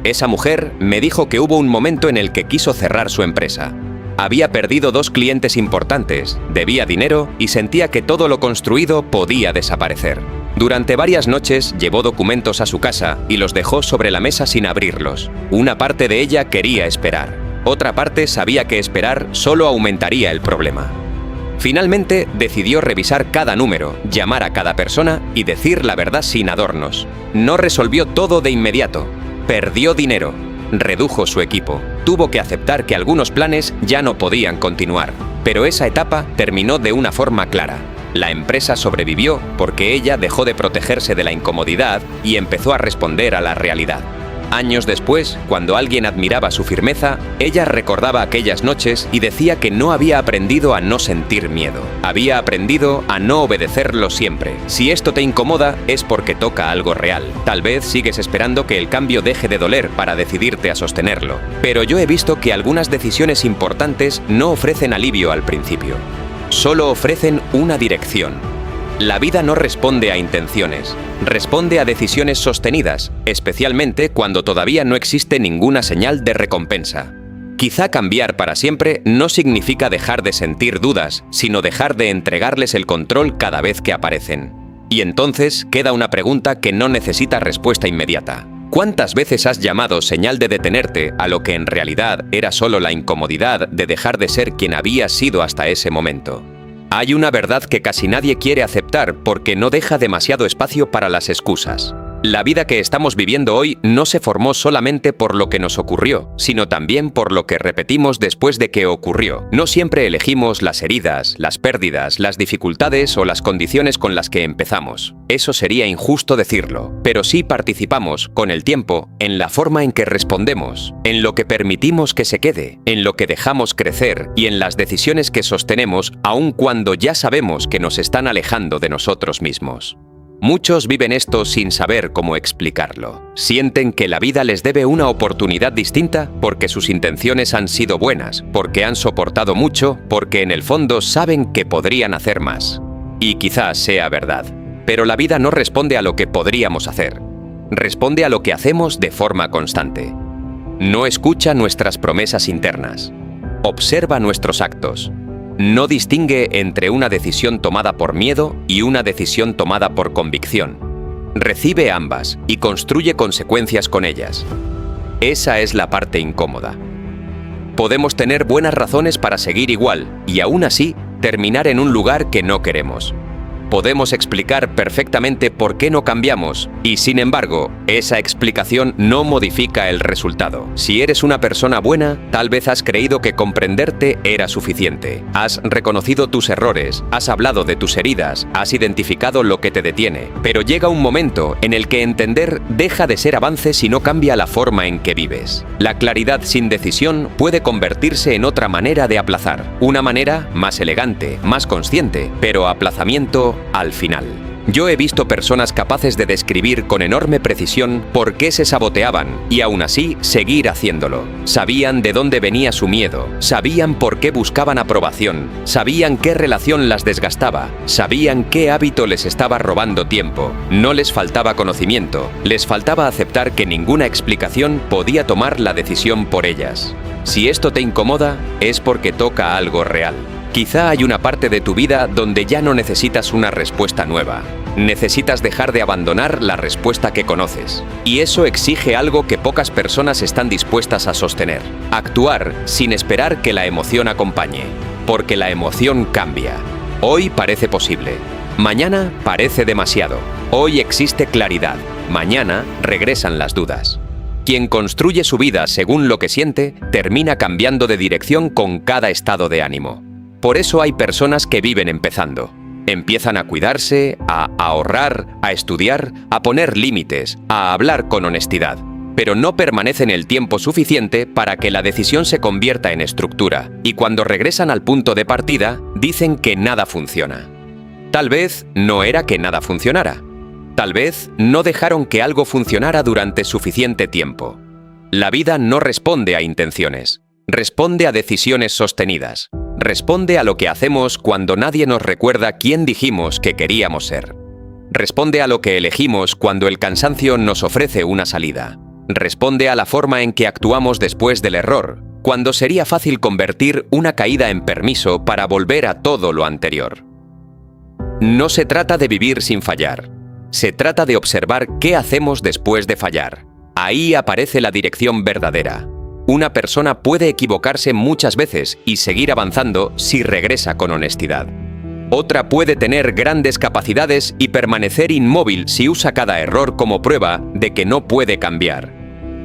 Esa mujer me dijo que hubo un momento en el que quiso cerrar su empresa. Había perdido 2 clientes importantes, debía dinero y sentía que todo lo construido podía desaparecer. Durante varias noches llevó documentos a su casa y los dejó sobre la mesa sin abrirlos. Una parte de ella quería esperar. Otra parte sabía que esperar solo aumentaría el problema. Finalmente decidió revisar cada número, llamar a cada persona y decir la verdad sin adornos. No resolvió todo de inmediato. Perdió dinero, redujo su equipo, tuvo que aceptar que algunos planes ya no podían continuar. Pero esa etapa terminó de una forma clara. La empresa sobrevivió porque ella dejó de protegerse de la incomodidad y empezó a responder a la realidad. Años después, cuando alguien admiraba su firmeza, ella recordaba aquellas noches y decía que no había aprendido a no sentir miedo. Había aprendido a no obedecerlo siempre. Si esto te incomoda, es porque toca algo real. Tal vez sigues esperando que el cambio deje de doler para decidirte a sostenerlo. Pero yo he visto que algunas decisiones importantes no ofrecen alivio al principio. Solo ofrecen una dirección. La vida no responde a intenciones, responde a decisiones sostenidas, especialmente cuando todavía no existe ninguna señal de recompensa. Quizá cambiar para siempre no significa dejar de sentir dudas, sino dejar de entregarles el control cada vez que aparecen. Y entonces queda una pregunta que no necesita respuesta inmediata. ¿Cuántas veces has llamado señal de detenerte a lo que en realidad era solo la incomodidad de dejar de ser quien habías sido hasta ese momento? Hay una verdad que casi nadie quiere aceptar porque no deja demasiado espacio para las excusas. La vida que estamos viviendo hoy no se formó solamente por lo que nos ocurrió, sino también por lo que repetimos después de que ocurrió. No siempre elegimos las heridas, las pérdidas, las dificultades o las condiciones con las que empezamos. Eso sería injusto decirlo, pero sí participamos, con el tiempo, en la forma en que respondemos, en lo que permitimos que se quede, en lo que dejamos crecer y en las decisiones que sostenemos aun cuando ya sabemos que nos están alejando de nosotros mismos. Muchos viven esto sin saber cómo explicarlo. Sienten que la vida les debe una oportunidad distinta porque sus intenciones han sido buenas, porque han soportado mucho, porque en el fondo saben que podrían hacer más. Y quizás sea verdad. Pero la vida no responde a lo que podríamos hacer. Responde a lo que hacemos de forma constante. No escucha nuestras promesas internas. Observa nuestros actos. No distingue entre una decisión tomada por miedo y una decisión tomada por convicción. Recibe ambas y construye consecuencias con ellas. Esa es la parte incómoda. Podemos tener buenas razones para seguir igual y aún así terminar en un lugar que no queremos. Podemos explicar perfectamente por qué no cambiamos y, sin embargo, esa explicación no modifica el resultado. Si eres una persona buena, tal vez has creído que comprenderte era suficiente. Has reconocido tus errores, has hablado de tus heridas, has identificado lo que te detiene. Pero llega un momento en el que entender deja de ser avance si no cambia la forma en que vives. La claridad sin decisión puede convertirse en otra manera de aplazar. Una manera más elegante, más consciente, pero aplazamiento al final. Yo he visto personas capaces de describir con enorme precisión por qué se saboteaban y aún así seguir haciéndolo. Sabían de dónde venía su miedo, sabían por qué buscaban aprobación, sabían qué relación las desgastaba, sabían qué hábito les estaba robando tiempo. No les faltaba conocimiento, les faltaba aceptar que ninguna explicación podía tomar la decisión por ellas. Si esto te incomoda, es porque toca algo real. Quizá hay una parte de tu vida donde ya no necesitas una respuesta nueva. Necesitas dejar de abandonar la respuesta que conoces. Y eso exige algo que pocas personas están dispuestas a sostener. Actuar sin esperar que la emoción acompañe. Porque la emoción cambia. Hoy parece posible. Mañana parece demasiado. Hoy existe claridad. Mañana regresan las dudas. Quien construye su vida según lo que siente, termina cambiando de dirección con cada estado de ánimo. Por eso hay personas que viven empezando. Empiezan a cuidarse, a ahorrar, a estudiar, a poner límites, a hablar con honestidad. Pero no permanecen el tiempo suficiente para que la decisión se convierta en estructura. Y cuando regresan al punto de partida, dicen que nada funciona. Tal vez no era que nada funcionara. Tal vez no dejaron que algo funcionara durante suficiente tiempo. La vida no responde a intenciones. Responde a decisiones sostenidas. Responde a lo que hacemos cuando nadie nos recuerda quién dijimos que queríamos ser. Responde a lo que elegimos cuando el cansancio nos ofrece una salida. Responde a la forma en que actuamos después del error, cuando sería fácil convertir una caída en permiso para volver a todo lo anterior. No se trata de vivir sin fallar. Se trata de observar qué hacemos después de fallar. Ahí aparece la dirección verdadera. Una persona puede equivocarse muchas veces y seguir avanzando si regresa con honestidad. Otra puede tener grandes capacidades y permanecer inmóvil si usa cada error como prueba de que no puede cambiar.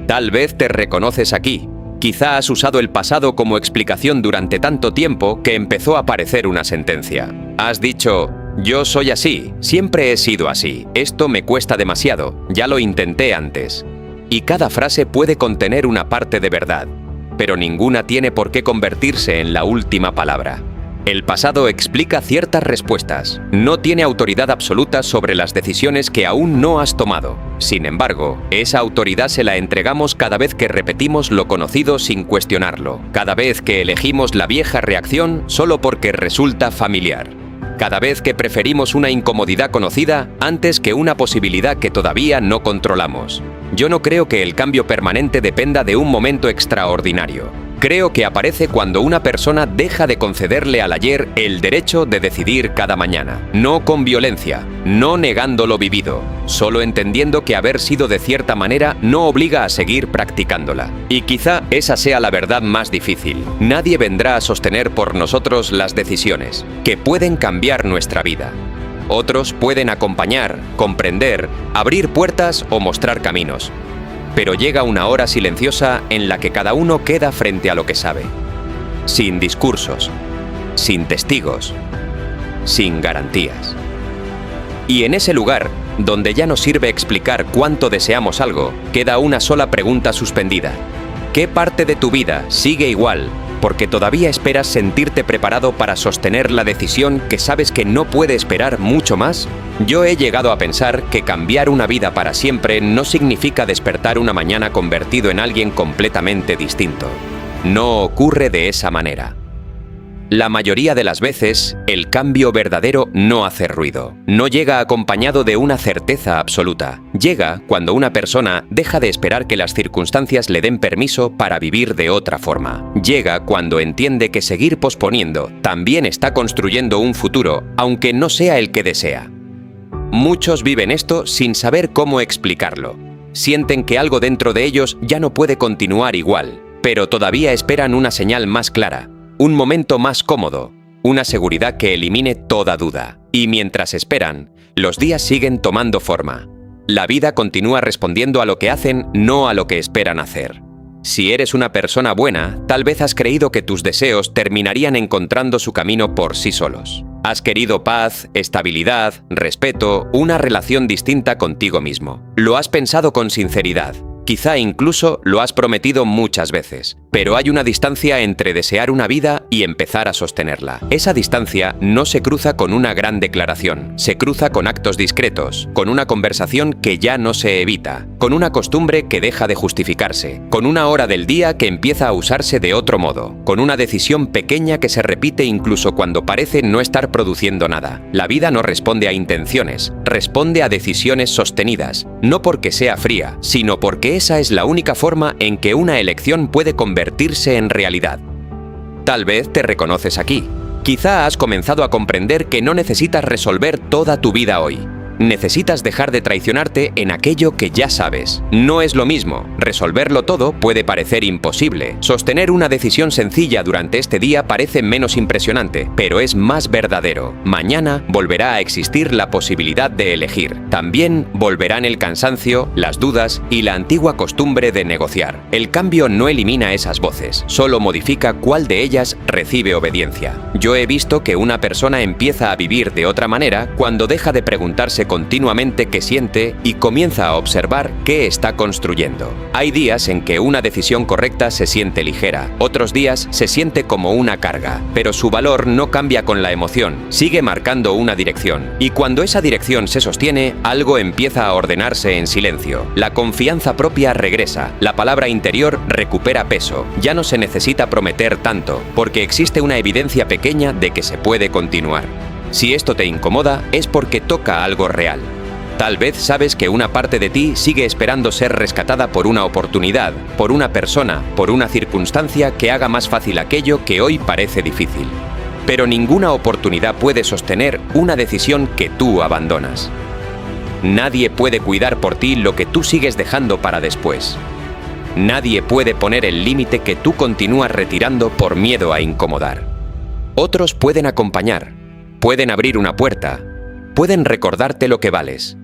Tal vez te reconoces aquí. Quizá has usado el pasado como explicación durante tanto tiempo que empezó a parecer una sentencia. Has dicho: yo soy así, siempre he sido así, esto me cuesta demasiado, ya lo intenté antes. y cada frase puede contener una parte de verdad, pero ninguna tiene por qué convertirse en la última palabra. El pasado explica ciertas respuestas, no tiene autoridad absoluta sobre las decisiones que aún no has tomado. Sin embargo, esa autoridad se la entregamos cada vez que repetimos lo conocido sin cuestionarlo, cada vez que elegimos la vieja reacción solo porque resulta familiar, cada vez que preferimos una incomodidad conocida antes que una posibilidad que todavía no controlamos. Yo no creo que el cambio permanente dependa de un momento extraordinario. Creo que aparece cuando una persona deja de concederle al ayer el derecho de decidir cada mañana. No con violencia, no negando lo vivido, solo entendiendo que haber sido de cierta manera no obliga a seguir practicándola. Y quizá esa sea la verdad más difícil. Nadie vendrá a sostener por nosotros las decisiones, que pueden cambiar nuestra vida. Otros pueden acompañar, comprender, abrir puertas o mostrar caminos. Pero llega una hora silenciosa en la que cada uno queda frente a lo que sabe. Sin discursos, sin testigos, sin garantías. Y en ese lugar, donde ya no sirve explicar cuánto deseamos algo, queda una sola pregunta suspendida. ¿Qué parte de tu vida sigue igual porque todavía esperas sentirte preparado para sostener la decisión que sabes que no puede esperar mucho más? Yo he llegado a pensar que cambiar una vida para siempre no significa despertar una mañana convertido en alguien completamente distinto. No ocurre de esa manera. La mayoría de las veces, el cambio verdadero no hace ruido. No llega acompañado de una certeza absoluta. Llega cuando una persona deja de esperar que las circunstancias le den permiso para vivir de otra forma. Llega cuando entiende que seguir posponiendo también está construyendo un futuro, aunque no sea el que desea. Muchos viven esto sin saber cómo explicarlo. Sienten que algo dentro de ellos ya no puede continuar igual, pero todavía esperan una señal más clara. Un momento más cómodo, una seguridad que elimine toda duda. Y mientras esperan, los días siguen tomando forma. La vida continúa respondiendo a lo que hacen, no a lo que esperan hacer. Si eres una persona buena, tal vez has creído que tus deseos terminarían encontrando su camino por sí solos. Has querido paz, estabilidad, respeto, una relación distinta contigo mismo. Lo has pensado con sinceridad. Quizá incluso lo has prometido muchas veces, pero hay una distancia entre desear una vida y empezar a sostenerla. Esa distancia no se cruza con una gran declaración, se cruza con actos discretos, con una conversación que ya no se evita, con una costumbre que deja de justificarse, con una hora del día que empieza a usarse de otro modo, con una decisión pequeña que se repite incluso cuando parece no estar produciendo nada. La vida no responde a intenciones, responde a decisiones sostenidas, no porque sea fría, sino porque esa es la única forma en que una elección puede convertirse en realidad. Tal vez te reconoces aquí. Quizá has comenzado a comprender que no necesitas resolver toda tu vida hoy. Necesitas dejar de traicionarte en aquello que ya sabes. No es lo mismo. Resolverlo todo puede parecer imposible. Sostener una decisión sencilla durante este día parece menos impresionante, pero es más verdadero. Mañana volverá a existir la posibilidad de elegir. También volverán el cansancio, las dudas y la antigua costumbre de negociar. El cambio no elimina esas voces, solo modifica cuál de ellas recibe obediencia. Yo he visto que una persona empieza a vivir de otra manera cuando deja de preguntarse continuamente qué siente y comienza a observar qué está construyendo. Hay días en que una decisión correcta se siente ligera, otros días se siente como una carga, pero su valor no cambia con la emoción, sigue marcando una dirección. Y cuando esa dirección se sostiene, algo empieza a ordenarse en silencio. La confianza propia regresa, la palabra interior recupera peso, ya no se necesita prometer tanto, porque existe una evidencia pequeña de que se puede continuar. Si esto te incomoda, es porque toca algo real. Tal vez sabes que una parte de ti sigue esperando ser rescatada por una oportunidad, por una persona, por una circunstancia que haga más fácil aquello que hoy parece difícil. Pero ninguna oportunidad puede sostener una decisión que tú abandonas. Nadie puede cuidar por ti lo que tú sigues dejando para después. Nadie puede poner el límite que tú continúas retirando por miedo a incomodar. Otros pueden acompañar. Pueden abrir una puerta, pueden recordarte lo que vales.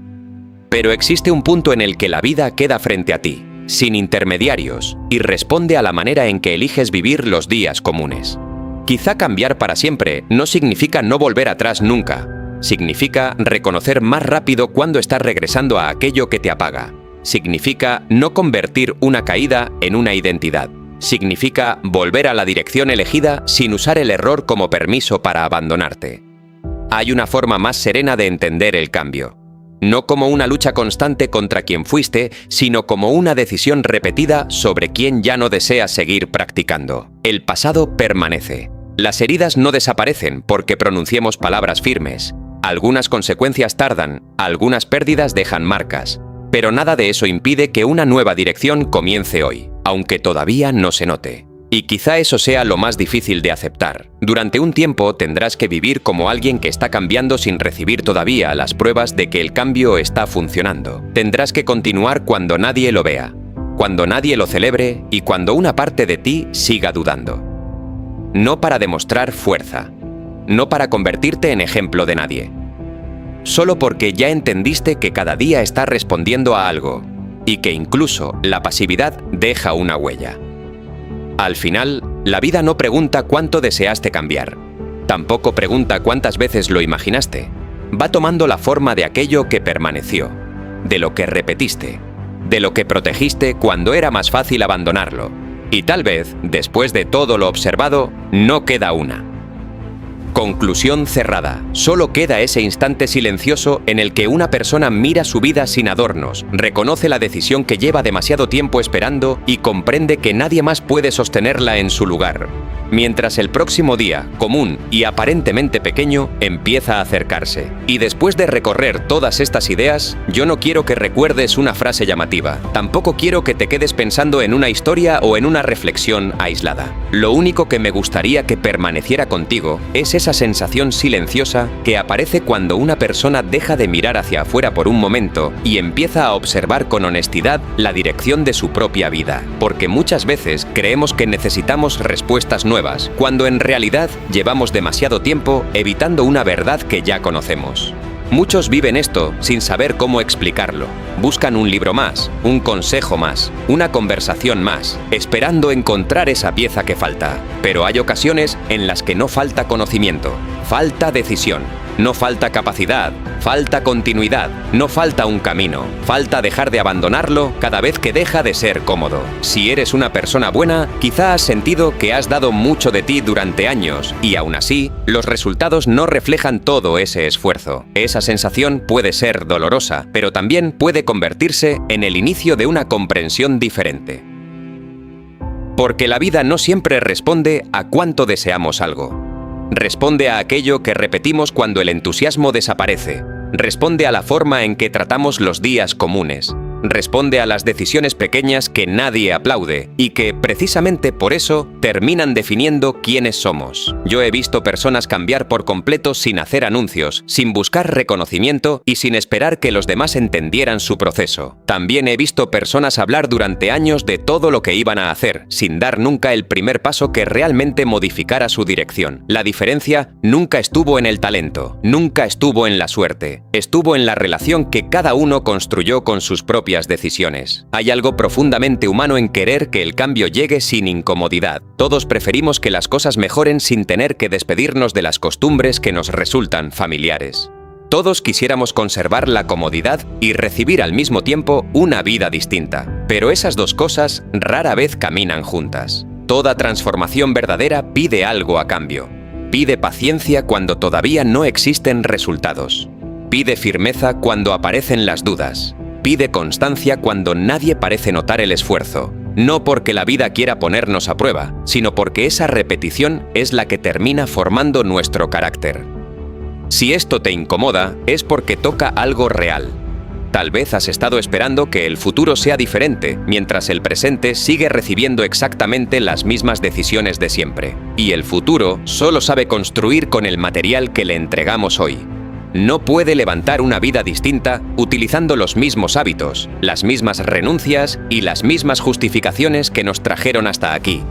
Pero existe un punto en el que la vida queda frente a ti, sin intermediarios, y responde a la manera en que eliges vivir los días comunes. Quizá cambiar para siempre no significa no volver atrás nunca. Significa reconocer más rápido cuando estás regresando a aquello que te apaga. significa no convertir una caída en una identidad. Significa volver a la dirección elegida sin usar el error como permiso para abandonarte. Hay una forma más serena de entender el cambio. No como una lucha constante contra quien fuiste, sino como una decisión repetida sobre quién ya no deseas seguir practicando. El pasado permanece. Las heridas no desaparecen porque pronunciemos palabras firmes. Algunas consecuencias tardan, algunas pérdidas dejan marcas. Pero nada de eso impide que una nueva dirección comience hoy, aunque todavía no se note. Y quizá eso sea lo más difícil de aceptar. Durante un tiempo tendrás que vivir como alguien que está cambiando sin recibir todavía las pruebas de que el cambio está funcionando. Tendrás que continuar cuando nadie lo vea, cuando nadie lo celebre y cuando una parte de ti siga dudando. No para demostrar fuerza, no para convertirte en ejemplo de nadie. Solo porque ya entendiste que cada día estás respondiendo a algo y que incluso la pasividad deja una huella. Al final, la vida no pregunta cuánto deseaste cambiar. Tampoco pregunta cuántas veces lo imaginaste. Va tomando la forma de aquello que permaneció, de lo que repetiste, de lo que protegiste cuando era más fácil abandonarlo. Y tal vez, después de todo lo observado, no queda una. Conclusión cerrada. Solo queda ese instante silencioso en el que una persona mira su vida sin adornos, reconoce la decisión que lleva demasiado tiempo esperando y comprende que nadie más puede sostenerla en su lugar. Mientras el próximo día, común y aparentemente pequeño, empieza a acercarse. Y después de recorrer todas estas ideas, yo no quiero que recuerdes una frase llamativa. Tampoco quiero que te quedes pensando en una historia o en una reflexión aislada. Lo único que me gustaría que permaneciera contigo es esa sensación silenciosa que aparece cuando una persona deja de mirar hacia afuera por un momento y empieza a observar con honestidad la dirección de su propia vida. Porque muchas veces creemos que necesitamos respuestas nuevas, cuando en realidad llevamos demasiado tiempo evitando una verdad que ya conocemos. Muchos viven esto sin saber cómo explicarlo. Buscan un libro más, un consejo más, una conversación más, esperando encontrar esa pieza que falta. Pero hay ocasiones en las que no falta conocimiento, falta decisión. No falta capacidad, falta continuidad, no falta un camino, falta dejar de abandonarlo cada vez que deja de ser cómodo. Si eres una persona buena, quizá has sentido que has dado mucho de ti durante años y aún así, los resultados no reflejan todo ese esfuerzo. Esa sensación puede ser dolorosa, pero también puede convertirse en el inicio de una comprensión diferente. Porque la vida no siempre responde a cuánto deseamos algo. Responde a aquello que repetimos cuando el entusiasmo desaparece. Responde a la forma en que tratamos los días comunes. Responde a las decisiones pequeñas que nadie aplaude y que, precisamente por eso, terminan definiendo quiénes somos. Yo he visto personas cambiar por completo sin hacer anuncios, sin buscar reconocimiento y sin esperar que los demás entendieran su proceso. También he visto personas hablar durante años de todo lo que iban a hacer, sin dar nunca el primer paso que realmente modificara su dirección. La diferencia nunca estuvo en el talento, nunca estuvo en la suerte, estuvo en la relación que cada uno construyó con sus propias decisiones. Hay algo profundamente humano en querer que el cambio llegue sin incomodidad. Todos preferimos que las cosas mejoren sin tener que despedirnos de las costumbres que nos resultan familiares. Todos quisiéramos conservar la comodidad y recibir al mismo tiempo una vida distinta. Pero esas dos cosas rara vez caminan juntas. Toda transformación verdadera pide algo a cambio. Pide paciencia cuando todavía no existen resultados. Pide firmeza cuando aparecen las dudas. Pide constancia cuando nadie parece notar el esfuerzo. No porque la vida quiera ponernos a prueba, sino porque esa repetición es la que termina formando nuestro carácter. Si esto te incomoda, es porque toca algo real. Tal vez has estado esperando que el futuro sea diferente, mientras el presente sigue recibiendo exactamente las mismas decisiones de siempre. Y el futuro solo sabe construir con el material que le entregamos hoy. No puede levantar una vida distinta utilizando los mismos hábitos, las mismas renuncias y las mismas justificaciones que nos trajeron hasta aquí.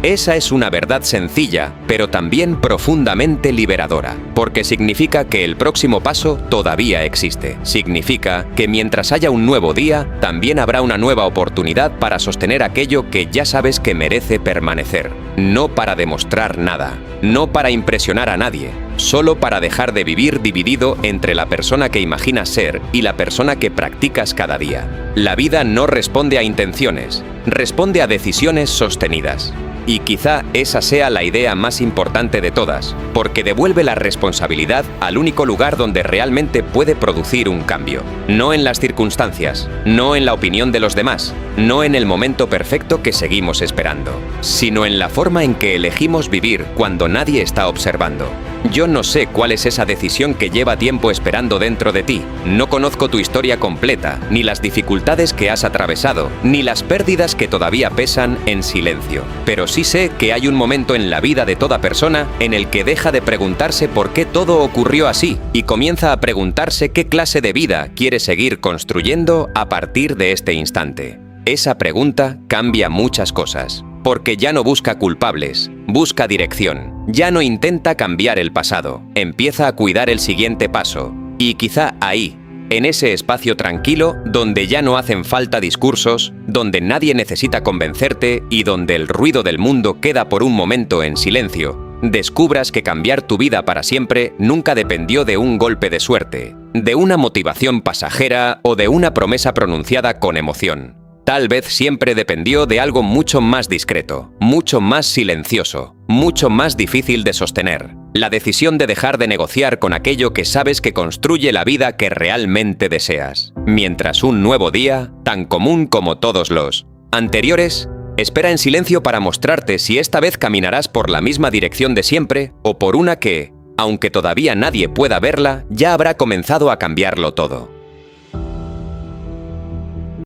Esa es una verdad sencilla, pero también profundamente liberadora, porque significa que el próximo paso todavía existe. Significa que mientras haya un nuevo día, también habrá una nueva oportunidad para sostener aquello que ya sabes que merece permanecer. No para demostrar nada, no para impresionar a nadie, solo para dejar de vivir dividido entre la persona que imaginas ser y la persona que practicas cada día. La vida no responde a intenciones, responde a decisiones sostenidas. Y quizá esa sea la idea más importante de todas, porque devuelve la responsabilidad al único lugar donde realmente puede producir un cambio. No en las circunstancias, no en la opinión de los demás, no en el momento perfecto que seguimos esperando, sino en la forma en que elegimos vivir cuando nadie está observando. Yo no sé cuál es esa decisión que lleva tiempo esperando dentro de ti. No conozco tu historia completa, ni las dificultades que has atravesado, ni las pérdidas que todavía pesan en silencio. Pero sí sé que hay un momento en la vida de toda persona en el que deja de preguntarse por qué todo ocurrió así y comienza a preguntarse qué clase de vida quiere seguir construyendo a partir de este instante. Esa pregunta cambia muchas cosas, porque ya no busca culpables, busca dirección. Ya no intenta cambiar el pasado, empieza a cuidar el siguiente paso. Y quizá ahí, en ese espacio tranquilo, donde ya no hacen falta discursos, donde nadie necesita convencerte y donde el ruido del mundo queda por un momento en silencio, descubras que cambiar tu vida para siempre nunca dependió de un golpe de suerte, de una motivación pasajera o de una promesa pronunciada con emoción. Tal vez siempre dependió de algo mucho más discreto, mucho más silencioso, mucho más difícil de sostener. La decisión de dejar de negociar con aquello que sabes que construye la vida que realmente deseas. Mientras un nuevo día, tan común como todos los anteriores, espera en silencio para mostrarte si esta vez caminarás por la misma dirección de siempre o por una que, aunque todavía nadie pueda verla, ya habrá comenzado a cambiarlo todo.